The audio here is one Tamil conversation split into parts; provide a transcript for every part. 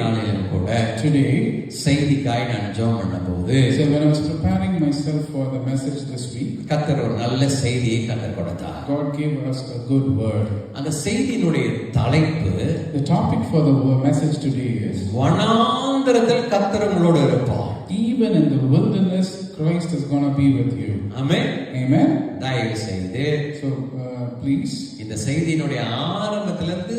நாளிலும் கூட today, செய்திக்காய் நான் ஜெபம் பண்ணும்போது so when I was preparing myself for the message this week, கர்த்தர் ஒரு நல்ல செய்தியை கர்த்தர் கொடுத்தார். God gave us a good word. அந்த செய்தியினுடைய தலைப்பு, The topic for the message today is, வனாந்திரத்தில் கர்த்தர் உங்களோடு இருப்பார். even in the wilderness, Christ is going to be with you. Amen. Amen. தயவு செய்து So please, இந்த செய்தியினுடைய ஆரம்பத்திலிருந்து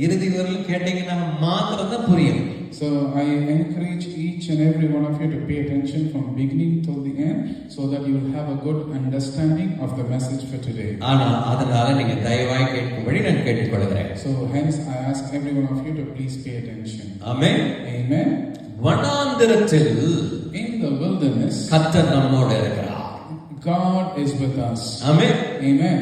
இறுதி வரையிலும் கேட்டீங்கன்னா மாத்திரம் தான் புரியும். so I encourage each and every one of you to pay attention from beginning till the end, so that you will have a good understanding of the message for today. ஆனா அதனால நீங்க தயவாய் கேட்கும்படி நான் கேட்டுக்கொள்கிறேன். So hence I ask every one of you to please pay attention. Amen. Amen. வனாந்திரத்தில் In the wilderness, கர்த்தர் நம்மோடு இருக்கிறார். God is with us. Amen. Amen.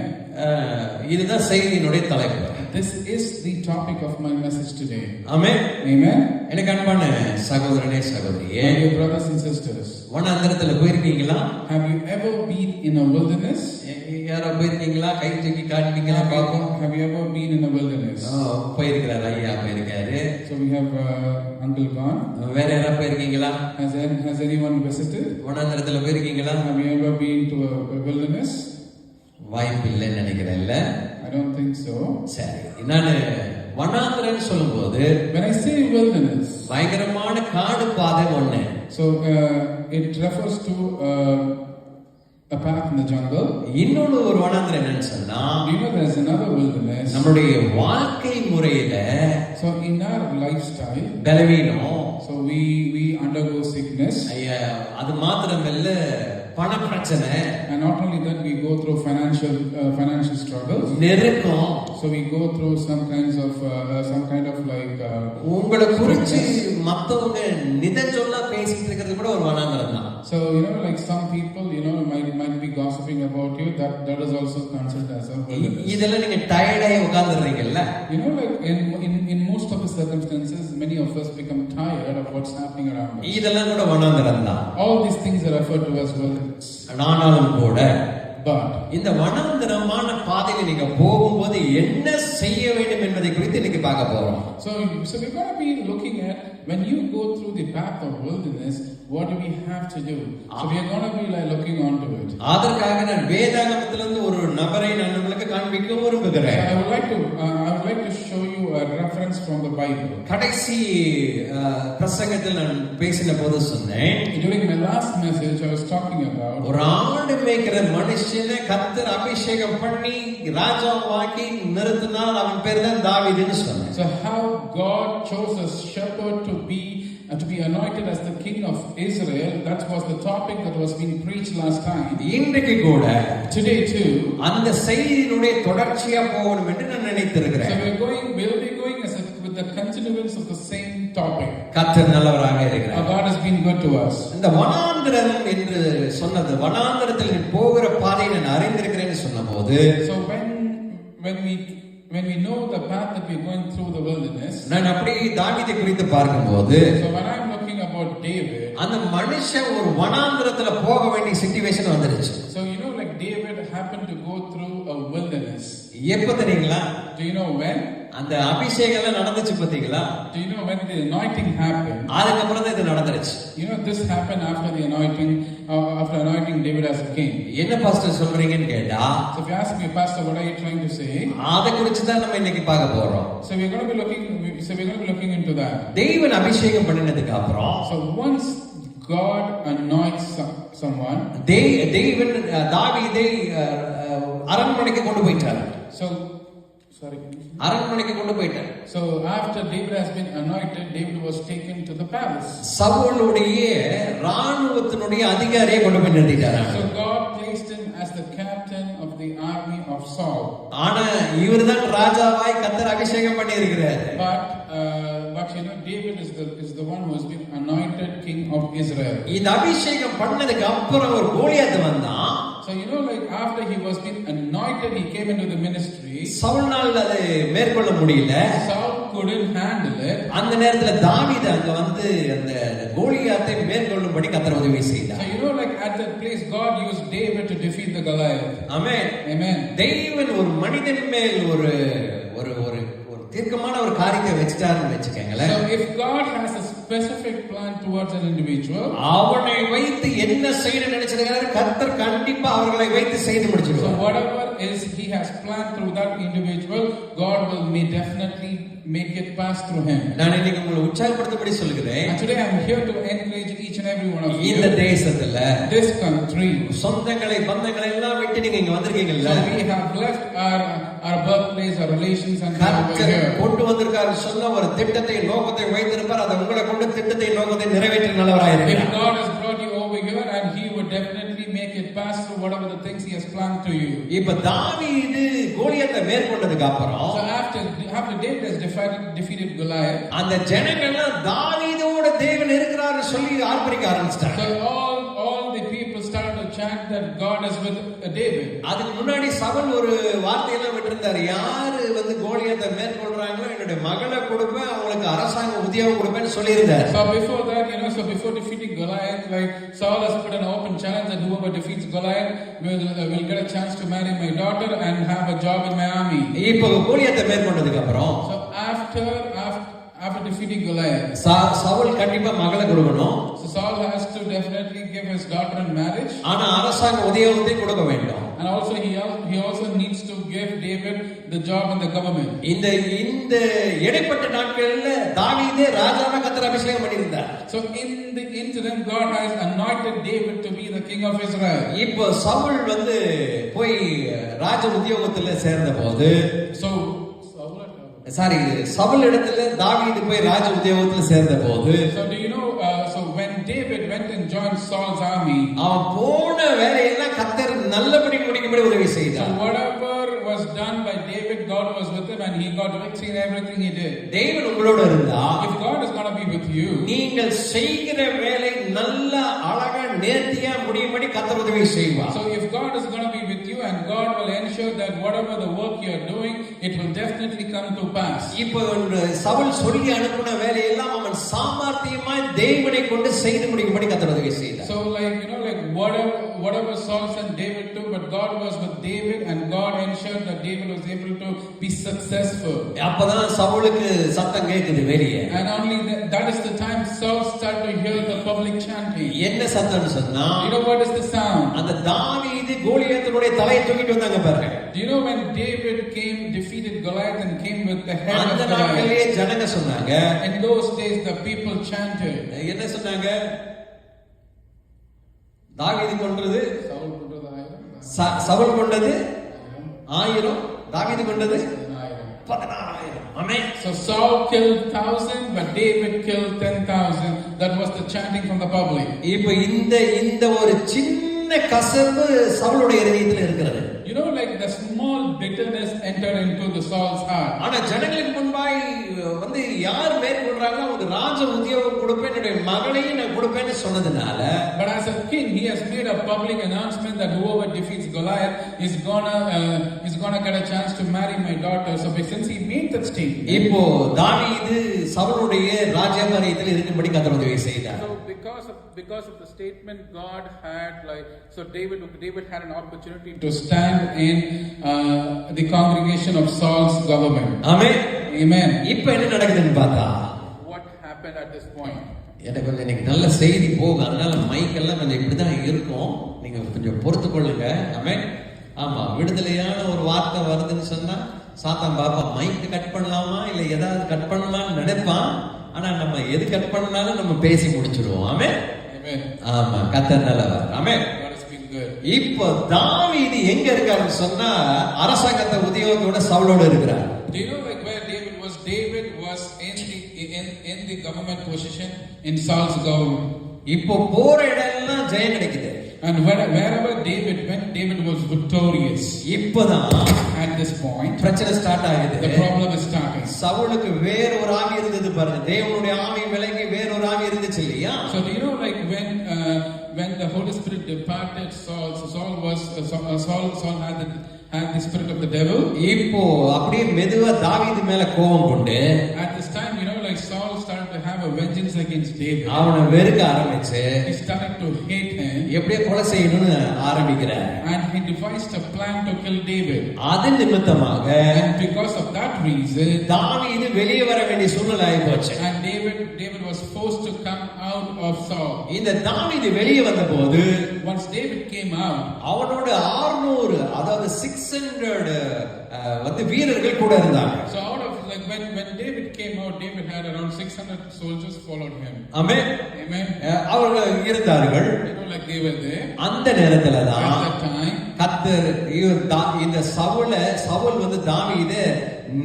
இதுதான் செய்தியினுடைய தலைப்பு. This is the topic of my message today. Amen. Amen. எனக்கு அன்பான சகோதரனே சகோதரியே, My dear brothers and sisters, வனாந்திரத்துல போயிருக்கீங்களா? have you ever been in a wilderness? யாரோ போயிருக்கீங்களா? கை தூக்கி காட்டுவீங்களா பாப்போம். Have you ever been in a wilderness? போயிருக்கிறார், ஐயா போயிருக்காரு. So we have Uncle gone. வேற யாராவது போயிருக்கீங்களா? Has anyone visited? வனாந்திரத்துல போயிருக்கீங்களா? Have you ever been to a wilderness? வாய்ப்பு இல்லைன்னு நினைக்கிறேன். இல்ல, I don't think so. சரி, நான் வனாந்திரன்னு சொல்லும்போது When I say wilderness, பயங்கரமான காடு பாதை ஒண்ணு. so it refers to a path in the jungle. இன்னொரு ஒரு வனாந்திரம் என்னன்னு சொன்னா, Do you know there's another wilderness? நம்மளுடைய வாழ்க்கை முறையில So in our lifestyle, பலவீனம், so we undergo sickness, ஐயா அது மாத்திரமல்ல பண பிரச்சனை, and not only that, we go through financial struggles. நெருக்கம். So we go through some kind of like உங்களை குறிச்சு மத்தவங்க நிதஞ்சொல்லா பேசிட்டு இருக்கிறது கூட ஒரு வனாந்திரம் தான். So like some people might be gossiping about you. That is also considered as a wilderness. இதெல்லாம் நீங்க டயர்டாயி உட்கார்ந்துறீங்கல்ல. Like in most of the circumstances, many of us become tired of what's happening around us. இதெல்லாம் கூட வனாந்திரம் தான். All these things are referred to as wilderness. ஆனாலும் கூட But இந்த வனாந்திரமான பாதையில நீங்க போகும்போது என்ன செய்ய வேண்டும் என்பதை குறித்து இன்னைக்கு பார்க்க போறோம். So we're going to be looking at, when you go through the path of wilderness, what do we have to do? So we are going to be like looking onto it. அதற்காக நான் வேதாகமத்திலிருந்து ஒரு நபரை நான் உங்களுக்கு காண்பிக்க விரும்புகிறேன். I would like to show you a reference from the Bible. கடைசி பிரசங்கத்தில் நான் பேசின போது சொன்னேன், During my last message I was talking about ஒரு ஆடு மேய்க்கிற மனுஷனை கர்த்தர் அபிஷேகம் பண்ணி ராஜாவாக்கி நிறுத்தினார். அவன் பேர் தான் தாவீதுன்னு சொன்னேன். So how God chose a shepherd to be anointed as the king of Israel. That was the topic that was being preached last time. இன்றைக்கு கூட Today too, அந்த செய்தியினுடைய தொடர்ச்சியா போகணும் என்று நான் நினைத்திருக்கிறேன். So we'll be going with the continuance of the same topic. கர்த்தர் நல்லவராக இருக்கிறார். God has been good to us. இந்த வனாந்திரம் என்று சொன்னது, வனாந்திரத்தில் நீ போகிற பாதையை நான் அறிந்திருக்கிறேன்னு சொன்னபோது, So when we know the path that we're going through the wilderness, நான் அப்படி தாவீதை குறித்து பார்க்கும்போது, so when I'm looking about David, அந்த மனுஷன் ஒரு வனாந்திரத்துல போக வேண்டிய சிச்சுவேஷன் வந்துருச்சு. so like David happened to go through a wilderness. எப்ப தெரியுங்களா? Do you know when? அந்த அபிஷேகம் எல்லாம் நடந்துச்சு பாத்தீங்களா? Do you know when the anointing happened? அதுக்கப்புறம் தான் இது நடந்துருச்சு. This happened after the anointing, after anointing David as a king. என்ன பாஸ்டர் சொல்றீங்கன்னு கேட்டா, So if you ask me, Pastor, what are you trying to say? அதை குறித்து தான் நம்ம இன்னைக்கு பார்க்க போறோம். So we're going to be looking into that. தேவன் அபிஷேகம் பண்ணினதுக்கு அப்புறம், So once God anoints someone, தேவன் தாவீதை அரண்மனைக்கு கொண்டு போயிட்டார். அரண்மனைக்கு கொண்டு போயிட்டார். So after David has been anointed, David was taken to the palace. சவுலுடைய ராணுவத்தினுடைய அதிகாரியை கொண்டு போய் நிறுத்திட்டார். So God placed him as the captain of the army of Saul. ஆனா இவர்தான் ராஜாவாய் கர்த்தர் அபிஷேகம் பண்ணி இருக்கிறார். But David is the one who has been anointed king of Israel. இந்த அபிஷேகம் பண்ணதுக்கு அப்புறம் ஒரு கோலியாத் வந்தான். So like after he was been anointed, he came into the ministry. சவுல்னால் அதை மேற்கொள்ள முடியல. Saul couldn't handle it. அந்த நேரத்துல தாவீது அங்க வந்து அந்த கோலியாத்தை மேற்கொள்ளும்படி கர்த்தர் உதவி செய்தார். So like at that place God used David to defeat the Goliath. Amen. Amen. தேவன் ஒரு மனிதன் மேல் ஒரு தீர்க்கமான ஒரு காரியத்தை வச்சுட்டாருன்னு வச்சுக்கோங்களேன். So if God has a specific plan towards an individual, அவனை வைத்து என்ன செய்ய நினைச்சிருக்கிறாரு கர்த்தர் கண்டிப்பா அவர்களை வைத்து செய்து so முடிச்சிருவார். whatever is he has planned through that individual, God may definitely make it pass through him. நான் இன்னைக்கு உங்களை உற்சாகப்படுத்தபடி சொல்கிறேன். And today I am here to encourage each and every one of you. இந்த தேசத்துல This country, சொந்தங்களை பந்தங்களை எல்லாம் விட்டு நீங்க இங்க வந்திருக்கீங்கல்ல. so we have left our birthplace, our relations, and we are கர்த்தர் here. கொண்டு வந்திருக்காரு சொன்ன ஒரு திட்டத்தை நோக்கத்தை வைத்திருப்பார். அதை உங்களை கொண்டு திட்டத்தை நோக்கத்தை நிறைவேற்ற நல்லவராயிருக்கிறார். If God has brought you over here, and he would definitely make it pass through whatever the things he has planned to you. இப்ப தாவீது கோலியாத்தை மேற்கொண்டதுக்கு அப்புறம் So after David has defeated Goliath, அந்த ஜனங்கள்லாம் தாவீதோட தேவன் இருக்கிறார்னு சொல்லி ஆர்ப்பரிக்க ஆரம்பிச்சிட்டாங்க. so all the people started to chant that God is with David. அதுக்கு முன்னாடி சவுல் ஒரு வார்த்தையெல்லாம் விட்டிருந்தாரு. யாரு வந்து கோலியாத்தை மேற்கொள்றாங்களோ என்னுடைய மகளை கொடுப்பேன், அவங்களுக்கு அரசாங்க உத்தியோகம் கொடுப்பேன்னு சொல்லியிருந்தார். So before that, so before defeating Goliath, like Saul has put an open challenge that whoever defeats Goliath will get a chance to marry my daughter and have a job in my army. இப்போ கோலியாத்தை மேற்கொண்டதுக்கு அப்புறம் So after defeating Goliath, Saul கண்டிப்பா மகளை கொடுக்கணும். so Saul has to definitely give his daughter in marriage. ஆனா அரசாங்க உத்தியோகத்தை கொடுக்க வேண்டும். And also he also needs to give David the job in the government. இந்த இடைப்பட்ட நாட்கள்ல தாவீதே ராஜாவா கர்த்தர் அபிஷேகம் பண்ணியிருந்தார். So in the interim, God has anointed David to be the king of Israel. இப்போ சவுல் வந்து போய் ராஜ உத்தியோகத்துல சேர்ந்த போது சவுல் இடத்துல தாவீது போய் ராஜ உத்தியோகத்துல சேர்ந்த போது so do you know so when David went and joined Saul's army, அவன் போன வேலையெல்லாம் கர்த்தர் நல்லபடி முடிக்கும்படி உதவி செய்தார். so whatever was done by David, God was with him and he got victory in everything he did. தேவன் உங்களோட இருந்தா, if God is going to be with you, நீங்கள் செய்கிற வேலை நல்ல அழகா நேர்த்தியா முடியும்படி கர்த்தர் உதவி செய்வார். so if God is going to be with you and God will ensure that whatever the work you are doing, it will definitely come to pass. இப்போ சவுல் சொல்லி அனுப்பின வேலையெல்லாம் அவன் சாமர்த்தியமாய் தேவனை கொண்டு செய்து முடிக்கும்படி கர்த்தர் உதவி செய்தார். so like whatever Saul sent David to, but God was with David and God ensured that David was able to be successful. அப்பதான் சவுலுக்கு சத்தம் கேக்குது வெளியே. And only that is the time Saul started to hear the public chanting. என்ன சத்தம்னு சொன்னா, you know what is the sound? அந்த தாவீது கோலியாத்தினுடைய தலையை தூக்கிட்டு வந்தாங்க பாருங்க. do you know when David defeated Goliath and came with the head of அந்த Goliath? நாட்களிலே ஜனங்க சொன்னாங்க, in those days the people chanted. என்ன சொன்னாங்க? தாவீது கொன்றது சவுல் கொண்டது 1000, தாவீது கொண்டது 14000. ஆமென். so Saul killed 1000 but David killed 10,000. that was the chanting from the public. இப்போ இந்த ஒரு சின்ன கசப்பு சவுலுடைய இதயத்தில் இருக்கிறது. you know like the small bitterness entered into the Saul's heart. ஆனா ஜனங்களுக்கு முன்பாய் வந்து யார் மேற்கொள்றாங்க, அவங்க ராஜ உத்தியோகம் கொடுப்பேன், என்னுடைய மகளையும் நான் கொடுப்பேன்னு சொன்னதுனால, but as a king he has made a public announcement that whoever defeats Goliath is gonna get a chance to marry my daughter. so since he made that statement, இப்போ தாவீது சவுலுடைய ராஜ்யபாரியத்தில் இருக்கும்படி கர்த்தர் உதவி செய்தார். so because of the statement, God had David had an opportunity to stand in the congregation of Saul's government. Amen. Amen. இப்போ என்ன நடக்குதுன்னு பார்த்தா, what happened at this point? எனக்கு கொஞ்சம் இன்னைக்கு நல்ல செய்தி போகும், அதனால மைக் எல்லாம் கொஞ்சம் இப்படிதான் இருக்கும், நீங்க கொஞ்சம் பொறுத்து கொள்ளுங்க. ஆமென். ஆமா, விடுதலையான ஒரு வார்த்தை வருதுன்னு சொன்னா சாத்தான் பாப்பா மைக் கட் பண்ணலாமா இல்ல ஏதாவது கட் பண்ணலாம்னு நினைப்பான். ஆனா நம்ம எது கட் பண்ணாலும் நம்ம பேசி முடிச்சிடுவோம். ஆமென். ஆமா, கர்த்தர் நல்லவர். ஆமென். இப்போ தாவீது எங்க இருக்காருன்னு சொன்னா அரசாங்கத்தை உத்தியோகத்தோட சவுலோட இருக்கிறார். do you know like where David was in the government position in Saul's government? இப்போ போற இடம்லாம் ஜெயம் கிடைக்குது. and wherever David went, David was victorious. இப்போதான் at this point பிரச்சனை ஸ்டார்ட் ஆகுது. the problem is starting. சவுலுக்கு வேற ஒரு ஆவி இருந்தது பாருங்க, தேவனுடைய ஆவி விலகி வேற ஒரு ஆவி இருந்துச்சு இல்லையா? so do you know like when the Holy Spirit departed Saul had the spirit of the devil. இப்போ அப்படியே மெதுவா தாவீது மேல கோபம் கொண்டு at this time like Saul started to have a vengeance against David. அவனை வெறுக்க ஆரம்பிச்சு He started to hate him, எப்படியே கொலை செய்யணும்னு ஆரம்பிக்கிறார். and he devised a plan to kill David. அது நிமித்தமாக And because of that reason, தாவீது வெளியே வர வேண்டிய சூழ்நிலை ஆயிப்போச்சு. and David was forced to come out of Saul. இந்த தாவீது வெளியே வந்தபோது Once David came out, அவனோட 600 அதாவது 600 வந்து வீரர்கள் கூட இருந்தாங்க. so out of like when David came out, David had around 600 soldiers followed him. Amen. Amen. அவர்கள் இருந்தார்கள். You know, like they were there. அந்த நேரத்துல At தான் that time, கர்த்தர் இந்த சவுல் வந்து தாவீதை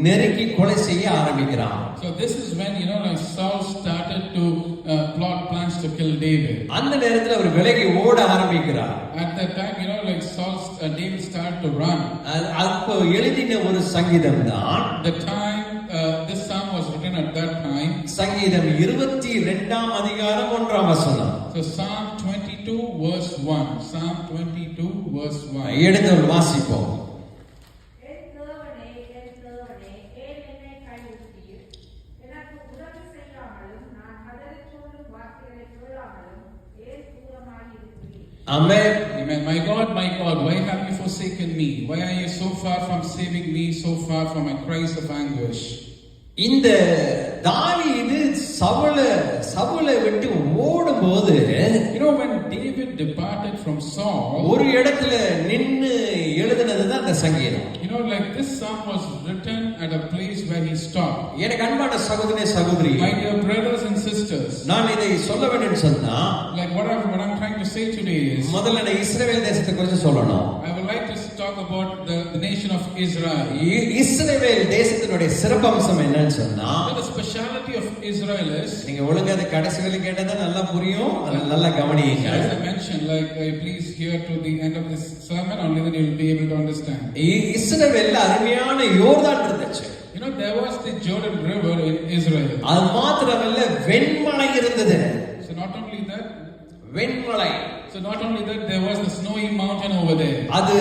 நெருக்கி கொலை செய்ய ஆரம்பிக்கிறான். so this is when, you know, like Saul started to plot plans to kill David. அந்த நேரத்துல அவர் விலகி ஓட ஆரம்பிக்கிறார். At that time, you know, like David started to run. அப்போ எழுதின ஒரு சங்கீதம் தான் The time this psalm was written at that time. சங்கீதம் 22ஆம் அதிகாரம் 1ஆம் வசனம். So Psalm 22 verse 1. Psalm 22 verse 1. எடுத்து வாசிப்போம். Amen. Amen. My God, why have you forsaken me? Why are you so far from saving me, so far from my cries of anguish? இந்த தாவீது சவுலை விட்டு ஓடும்போது, you know, when David departed from Saul, ஒரு இடத்துல நின்னு எழுதினதுதான் அந்த சங்கீதம். you know, like this psalm was written at a place where he stopped. எனக்கு அன்பான சகோதரி, My dear brothers and sisters, நான் இதை சொல்ல வேண்டும் சொன்னா, like what I'm trying to say today is, முதல்ல நான் இஸ்ரவேல் தேசத்தை குறித்து சொல்லணும். I would like to talk about the nation of Israel. இஸ்ரவேல் தேசத்தினுடைய சிறப்பம்சம் என்னன்னு சொன்னா, The speciality of Israel is, நீங்க ஒழுங்கா அதை கடைசி வரை கேட்டா நல்லா புரியும். நல்லா கவனியுங்க. as I mentioned, like please hear to the end of this sermon, only then you will be able to understand. இஸ்ரவேல்ல அருமையான யோர்தான் இருந்துச்சு. You know, there was the Jordan River in Israel. அது மாத்திரமல்ல, வெண்மலை இருந்தது. So not only that, வெண்மலை. so not only that, there was the snowy mountain over there. அது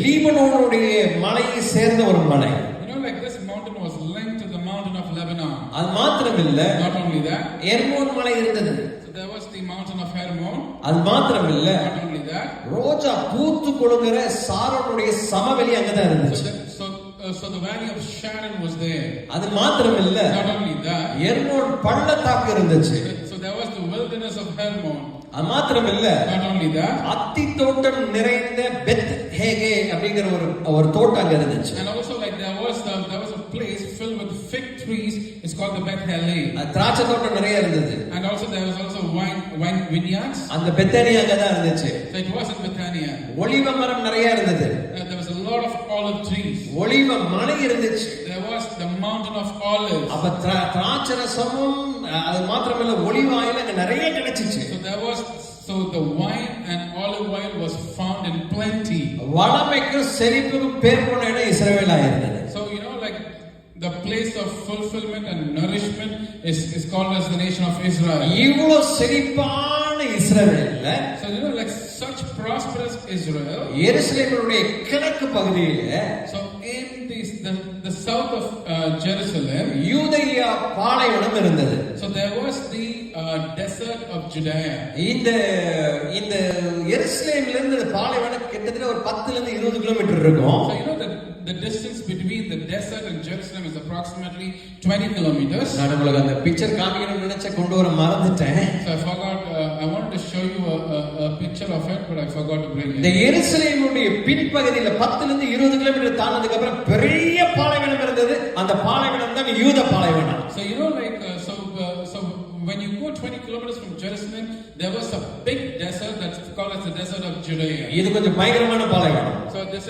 லீபனோனுடைய மலையை சேர்ந்த ஒரு மலை. You know, like this mountain was linked to the mountain of Lebanon. அது மாத்திரமல்ல, Not only that, எர்மோன் மலை இருந்தது. so there was the mountain of Hermon. அது மாத்திரமல்ல, Not only that, ரோஜா பூத்து குலுங்குற சாரோனுடைய சமவெளி அங்கதான் இருந்துச்சு. so the valley of Sharon was there. அது மாத்திரமல்ல, Not only that, எர்மோன் பள்ளத்தாக்கு இருந்துச்சு. so there was the wilderness of Hermon. அது மாத்திரமல்ல, Not only that, அத்தி தோட்டம் நிறைந்த பெத் ஹேகே அப்படிங்கிற ஒரு தோட்டம் அங்க இருந்துச்சு. and also like there was a place filled with fig trees. It's called the Beth Hallel. திராட்சை தோட்டம் நிறைய இருந்தது. And also there was also wine vineyards. அந்த பெத்தானி அங்கதான் இருந்துச்சு. So it was in Bethania. ஒலிவ மரம் நிறைய இருந்தது. There was a lot of olive trees. ஒலிவ மலை இருந்துச்சு. There was the mountain of olives. அப்ப திராட்சை ரசமும் அது மாத்திரமல்ல, ஒலிவ ஆயில் அங்க நிறைய கிடைச்சிச்சு. So the wine and olive oil was found in plenty. வளமைக்கும் செழிப்புக்கும் பேர் போன இடம் இஸ்ரவேலா இருந்தது. So you know, like the place of fulfillment and nourishment is called as the nation of Israel. இவ்வளவு செழிப்பான இஸ்ரவேல்ல, So you know, like such prosperous Israel, எருசலேமுடைய கிழக்கு பகுதியில, so in the south of Jerusalem, யூதேயா பாலைவனம் இருந்தது. so there was the desert of Judea. இந்த எருசலேம்ல இருந்து பாலைவனம் கிட்டத்தட்ட ஒரு 10 ல இருந்து 20 கிலோமீட்டர் இருக்கும். So you know that the distance between the desert and Jerusalem is approximately 20 kilometers. நான் உங்களுக்கு அந்த பிக்சர் காமிக்கணும்னு நினைச்ச கொண்டு வர மறந்துட்டேன். So I forgot. I wanted to show you a picture of it, but I forgot to bring இந்த it. எருசலேமுடைய பின்பகுதியில 10 ல இருந்து 20 கிலோமீட்டர் தாண்டதுக்கு அப்புறம் பெரிய பாலைவனம் இருந்தது. அந்த பாலைவனம் தான் யூத பாலைவனம். So you know, like so when you go 20 kilometers from Jerusalem, there was a big desert that's called as the desert of Judea. இது கொஞ்சம் பயங்கரமான பாலைவனம். So this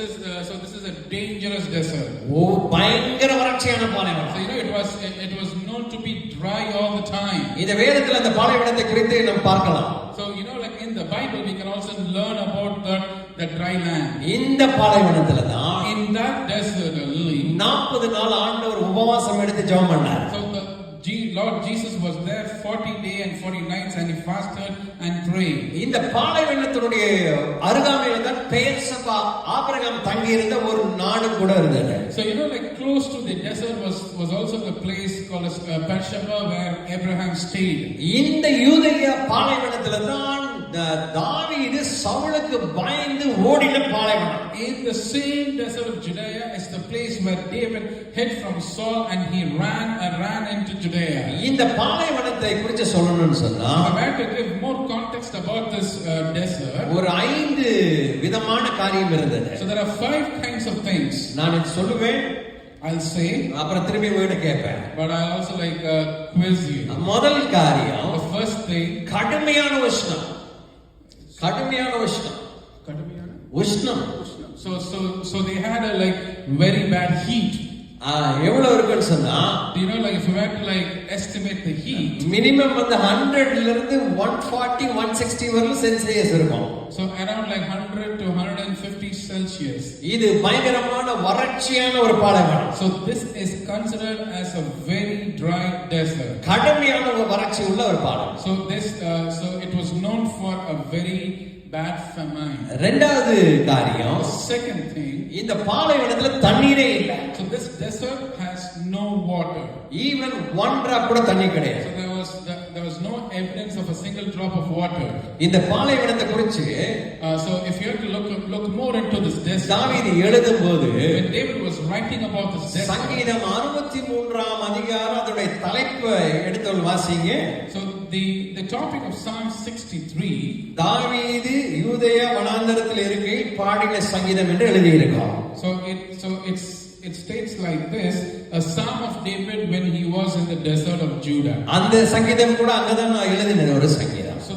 is a dangerous desert. ஓ, பயங்கர வறட்சியான பாலைவனம். So you know, it was known to be dry all the time. இந்த வேதத்துல அந்த பாலைவனத்தை குறித்து நாம் பார்க்கலாம். So you know, like in the Bible, we can also learn about the dry land. இந்த பாலைவனத்துல தான் In that desert, 40 நாள் ஆண்டவர் உபவாசம் எடுத்து ஜெபம் பண்ணார். so the Lord Jesus was there 40 days and 40 nights and he fasted and prayed. இந்த பாலைவனத்தினுடைய அருகாமையில் தான் பெயர்சபா ஆபிரகாம் தங்கி இருந்த ஒரு நாடு கூட இருந்தது. So like close to the desert was also a place called as Beersheba where Abraham stayed. இந்த யூதேயா பாலைவனத்துல தான் தாவீது சவுலுக்கு பயந்து ஓடின பாலைவனம். In the same desert of Judea is the place where David hid from Saul and he ran into Judea. இந்த பாலைவனத்தை குறித்து சொல்லணும்னு சொன்னா I want to give more context about this desert. ஒரு 5 விதமான காரியம் இருந்தது. So there are 5 kinds of things. நான் இது சொல்லுவேன், I'll say, அப்புறம் திரும்பி வீடு கேட்பேன். but I also quiz you. முதல் காரியம், The first thing, கடுமையான உஷ்ணம். கடுமையான உஷ்ணம். உஷ்ணம். So they had a very bad heat. எவ்வளவு இருக்குன்னு சொன்னா, Do you know if you had to estimate the heat, minimum 100ல இருந்து 140 160 வரைக்கும் செல்சியஸ் இருக்கும். So around 100 to 150 Celsius. இது பயங்கரமான வறட்சியான ஒரு பாலைவனம். So this is considered as a very dry desert. கடுமையான ஒரு வறட்சி உள்ள ஒரு பாலைவனம். So it was known for a very bad famine. இரண்டாவது காரியம், second thing, இந்த பாலைவனத்துல தண்ணீரே இல்ல. So this desert has no water. Even one drop கூட தண்ணி கிடையாது. So there was no evidence of a single drop of water. இந்த பாலைவனத்தை குறித்து so if you have to look more into this desert, தாவீது எழுதும்போது when David was writing about this desert, சங்கீதம் 63ஆம் அதிகாரம் அதோட தலைப்பை எடுத்து வாசிங்க. So the topic of Psalm 63, தாவீது யூதேயா வனாந்தரத்தில் இருக்கையில் பாடின சங்கீதம் என்று எழுதியிருக்கார். it states like this, a psalm of David when he was in the desert of Judah. அந்த சங்கீதம் கூட அங்கதான் நான் எழுதின ஒரு சங்கீதம். So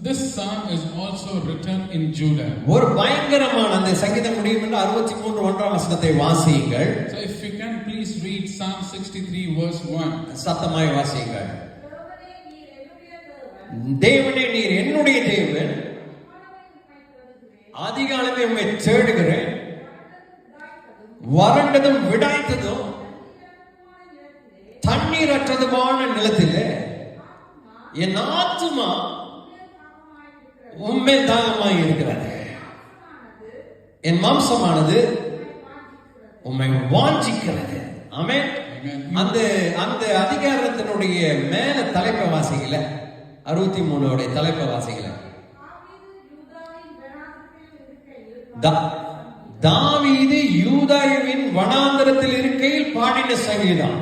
this psalm is also written in Judah. ஒரு பயங்கரமான அந்த சங்கீதம் முடியும் என்று 63 1ஆம் வசனத்தை வாசியுங்கள். So if you can please read Psalm 63 verse 1. சத்தமாய் வாசியுங்கள். தேவனே நீர் என்னுடைய தேவன், அதிகாலமே உம்மை தேடுகிறேன், வறண்டதும் விடாய்த்ததும் தண்ணீர் அற்றதுமான நிலத்திலே என் ஆத்துமா உம்மை தாகமாய் இருக்கிறது, என் மாம்சமானது உம்மை வாஞ்சிக்கிறது. ஆமென். அந்த அதிகாரத்தினுடைய மேல தலைப்பை வாசிக்கல, 63 உடைய தலைப்பை வாசிக்கல. தாவீது யூதாவின் வனாந்தரத்தில் இருக்கையில் பாடின சங்கீதம்.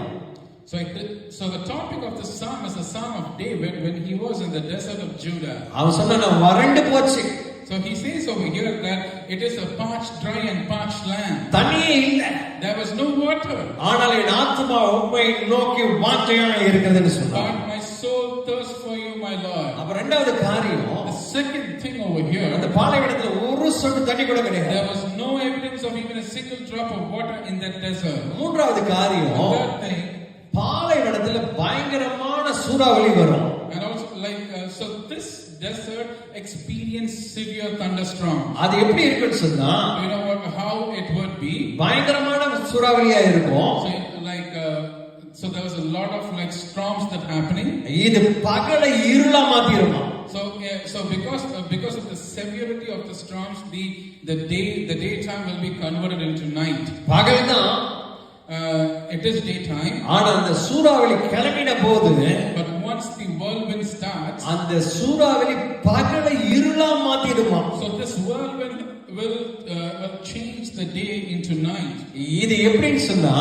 So the topic of the psalm is the psalm of David when he was in the desert of Judah. அவன் சொன்னா வறண்டு போச்சு. So he says over here that it is a parched, dry and parched land. தண்ணியே இல்ல. There was no water. ஆனால் என் ஆத்துமா உம்மை நோக்கி வாஞ்சையாக இருக்கிறதுன்னு சொன்னான். But my soul thirsts for you, my Lord. அப்ப இரண்டாவது காரியம், the second thing over here, அந்த பாலைவனத்துல ஒரு சொட்டு தண்ணி கூட கிடையாது. There was no evidence of even a single drop of water in that desert. மூன்றாவது காரியம், the third thing, பாலைவனத்துல பயங்கரமான சூறாவளி வரும். And also so this desert experienced severe thunderstorms. அது எப்படி இருக்குன்னு சொன்னா, you know how it would be, பயங்கரமான சூறாவளியா இருக்கும். So there was a lot of storms that happening. இது பகலை இருளா மாத்திருமா. So because of the severity of the storms, the daytime will be converted into night. பகல் தான், it is daytime. ஆனா அந்த சூறாவளி கிளம்பின போது, but once the whirlwind starts, அந்த சூறாவளி பகலை இருளா மாத்திடுமா. So this whirlwind will change the day into night. இது எப்படின்னு சொன்னா,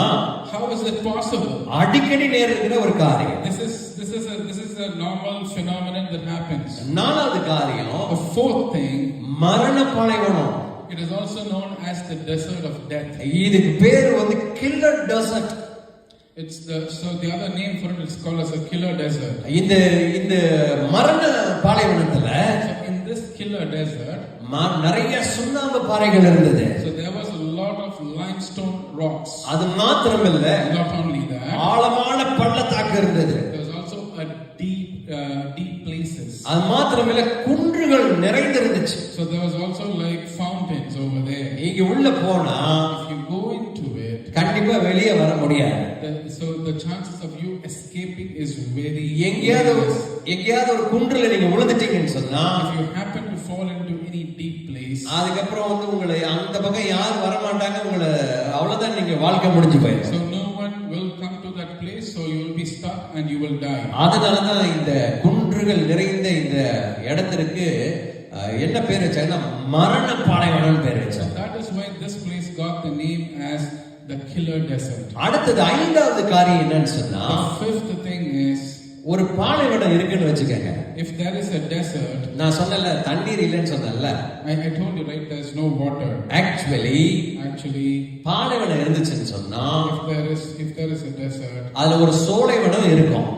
how is it possible? அடிக்கடி நேருகிற ஒரு காரியம். This is a normal phenomenon that happens. நாலாவது காரியம், the fourth thing, மரண பாலைவனம். it is also known as the desert of death. இதுக்கு பேர் killer desert. The other name for it is called as a killer desert. இந்த மரண பாலைவனத்துல, so in this killer desert, நிறைய சுண்ணாம்பு பாறைகள் இருந்தது. So there was a lot of limestone rocks. அது மாத்திரமல்ல, not only that, ஆழமான பள்ளத்தாக்கு இருந்தது. There was also a deep places. அது மாத்திரமல்ல, குன்றுகள் நிறைந்திருந்துச்சு. So there was also fountains over there. இங்க உள்ள போனா, if you go into it, கண்டிப்பா வெளியே வர முடியாது. so the chances of you escaping is very எங்கேயாவது less. ஒரு குன்றுல நீங்க விழுந்துட்டீங்கன்னு சொன்னா, If you happen to fall into any deep place, அதுக்கப்புறம் வந்து உங்களை அந்த பக்கம் யாரும் வர மாட்டாங்க, உங்களை அவ்வளவுதான், நீங்க வாழ்க்கை முடிஞ்சு போயிடும். so no one will come to that place, so you will be stuck and you will die. அதனாலதான் இந்த குன்றுகள் நிறைந்த இந்த இடத்திற்கு என்ன பேர் வச்சாங்கன்னா மரண பாலைவனம் பேர் வச்சாங்க. That is why this place got the name as the killer desert. அடுத்தது ஐந்தாவது காரியம் என்னன்னு சொன்னா, The fifth thing is, ஒரு பாலைவனம் இருக்குன்னு வச்சுக்கோங்க. if there is a desert, நான் சொன்னல தண்ணீர் இல்லைன்னு சொன்னல, I told you right, there is no water. actually பாலைவனம் இருந்துச்சுன்னு சொன்னா, if there is a desert, அதுல ஒரு சோலைவனம் இருக்கும்.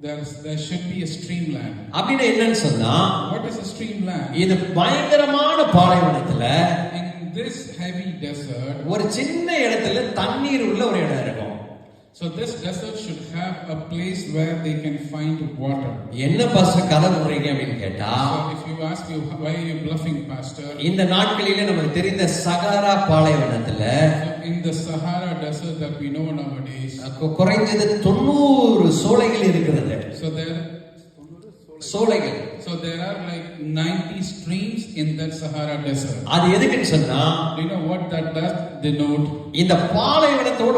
there should be a streamland. அப்படின்னா என்னன்னு சொன்னா, What is a streamland? இது பயங்கரமான பாலைவனத்துல In this heavy desert, ஒரு சின்ன இடத்துல தண்ணீர் உள்ள ஒரு இடம் இருக்கும். so this desert should have a place where they can find water. என்ன பாஸ்டர் கதை சொல்றீங்க அப்படின்னு கேட்டா, So if you ask me why are you bluffing, pastor? இந்த நாட்களிலே நமக்கு தெரிந்த சகாரா பாலைவனத்துல In the Sahara desert that we know nowadays, குறைஞ்சது 90 சோலைகள் இருக்கிறது. சோலைகள். So there are like 90 streams in that Sahara desert. அது எதுக்குன்னு சொன்னா, Do you know what that does denote? இந்த பாலைவனத்தோட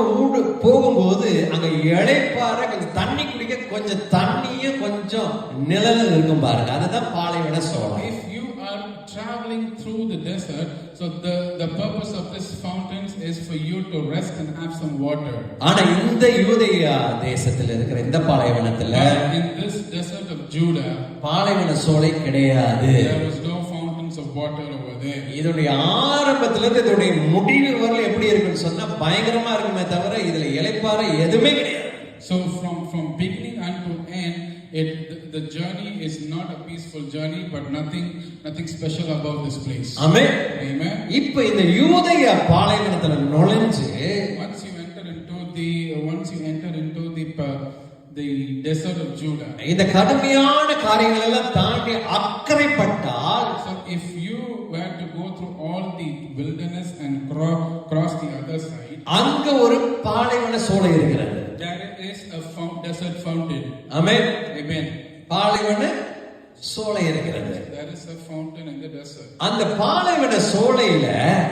போகும்போது அங்க இளைப்பாற கொஞ்சம் தண்ணி குடிக்க கொஞ்சம் தண்ணியும் கொஞ்சம் நிழலும் இருக்கும் பாருங்க, அதுதான் பாலைவன சோலை. If you are traveling through the desert, so the purpose of this fountains is for you to rest and have some water. ஆனா இந்த யூதேயா தேசத்துல இருக்கிற இந்த பாலைவனத்துல, in this desert of Judah, பாலைவன சோலை கிடையாது. there was no fountains of water over there. இதோட ஆரம்பத்துல இருந்து இதோட முடிவு வரை எப்படி இருக்குன்னு சொன்னா பயங்கரமா இருக்குமே தவிர இதுல இளைப்பாற எதுவுமே கிடையாது. So from beginning unto end, the journey is not a peaceful journey, but nothing special about this place. Amen. Amen. இப்போ இந்த யூதேயா பாலைவனத்துல நுழைஞ்சு once you enter into the desert of Judah, இந்த கடுமையான காரியங்கள் எல்லாம் தாண்டி அக்கறைப்பட்டால், so if you were to go through all the wilderness and cross the other side, அங்க ஒரு பாலைவன சோலை இருக்கிறது. there is a desert fountain. Amen. Amen. பாலைவன சோலை இருக்கிறது. There is a fountain in the desert. அந்த பாலைவன சோலையில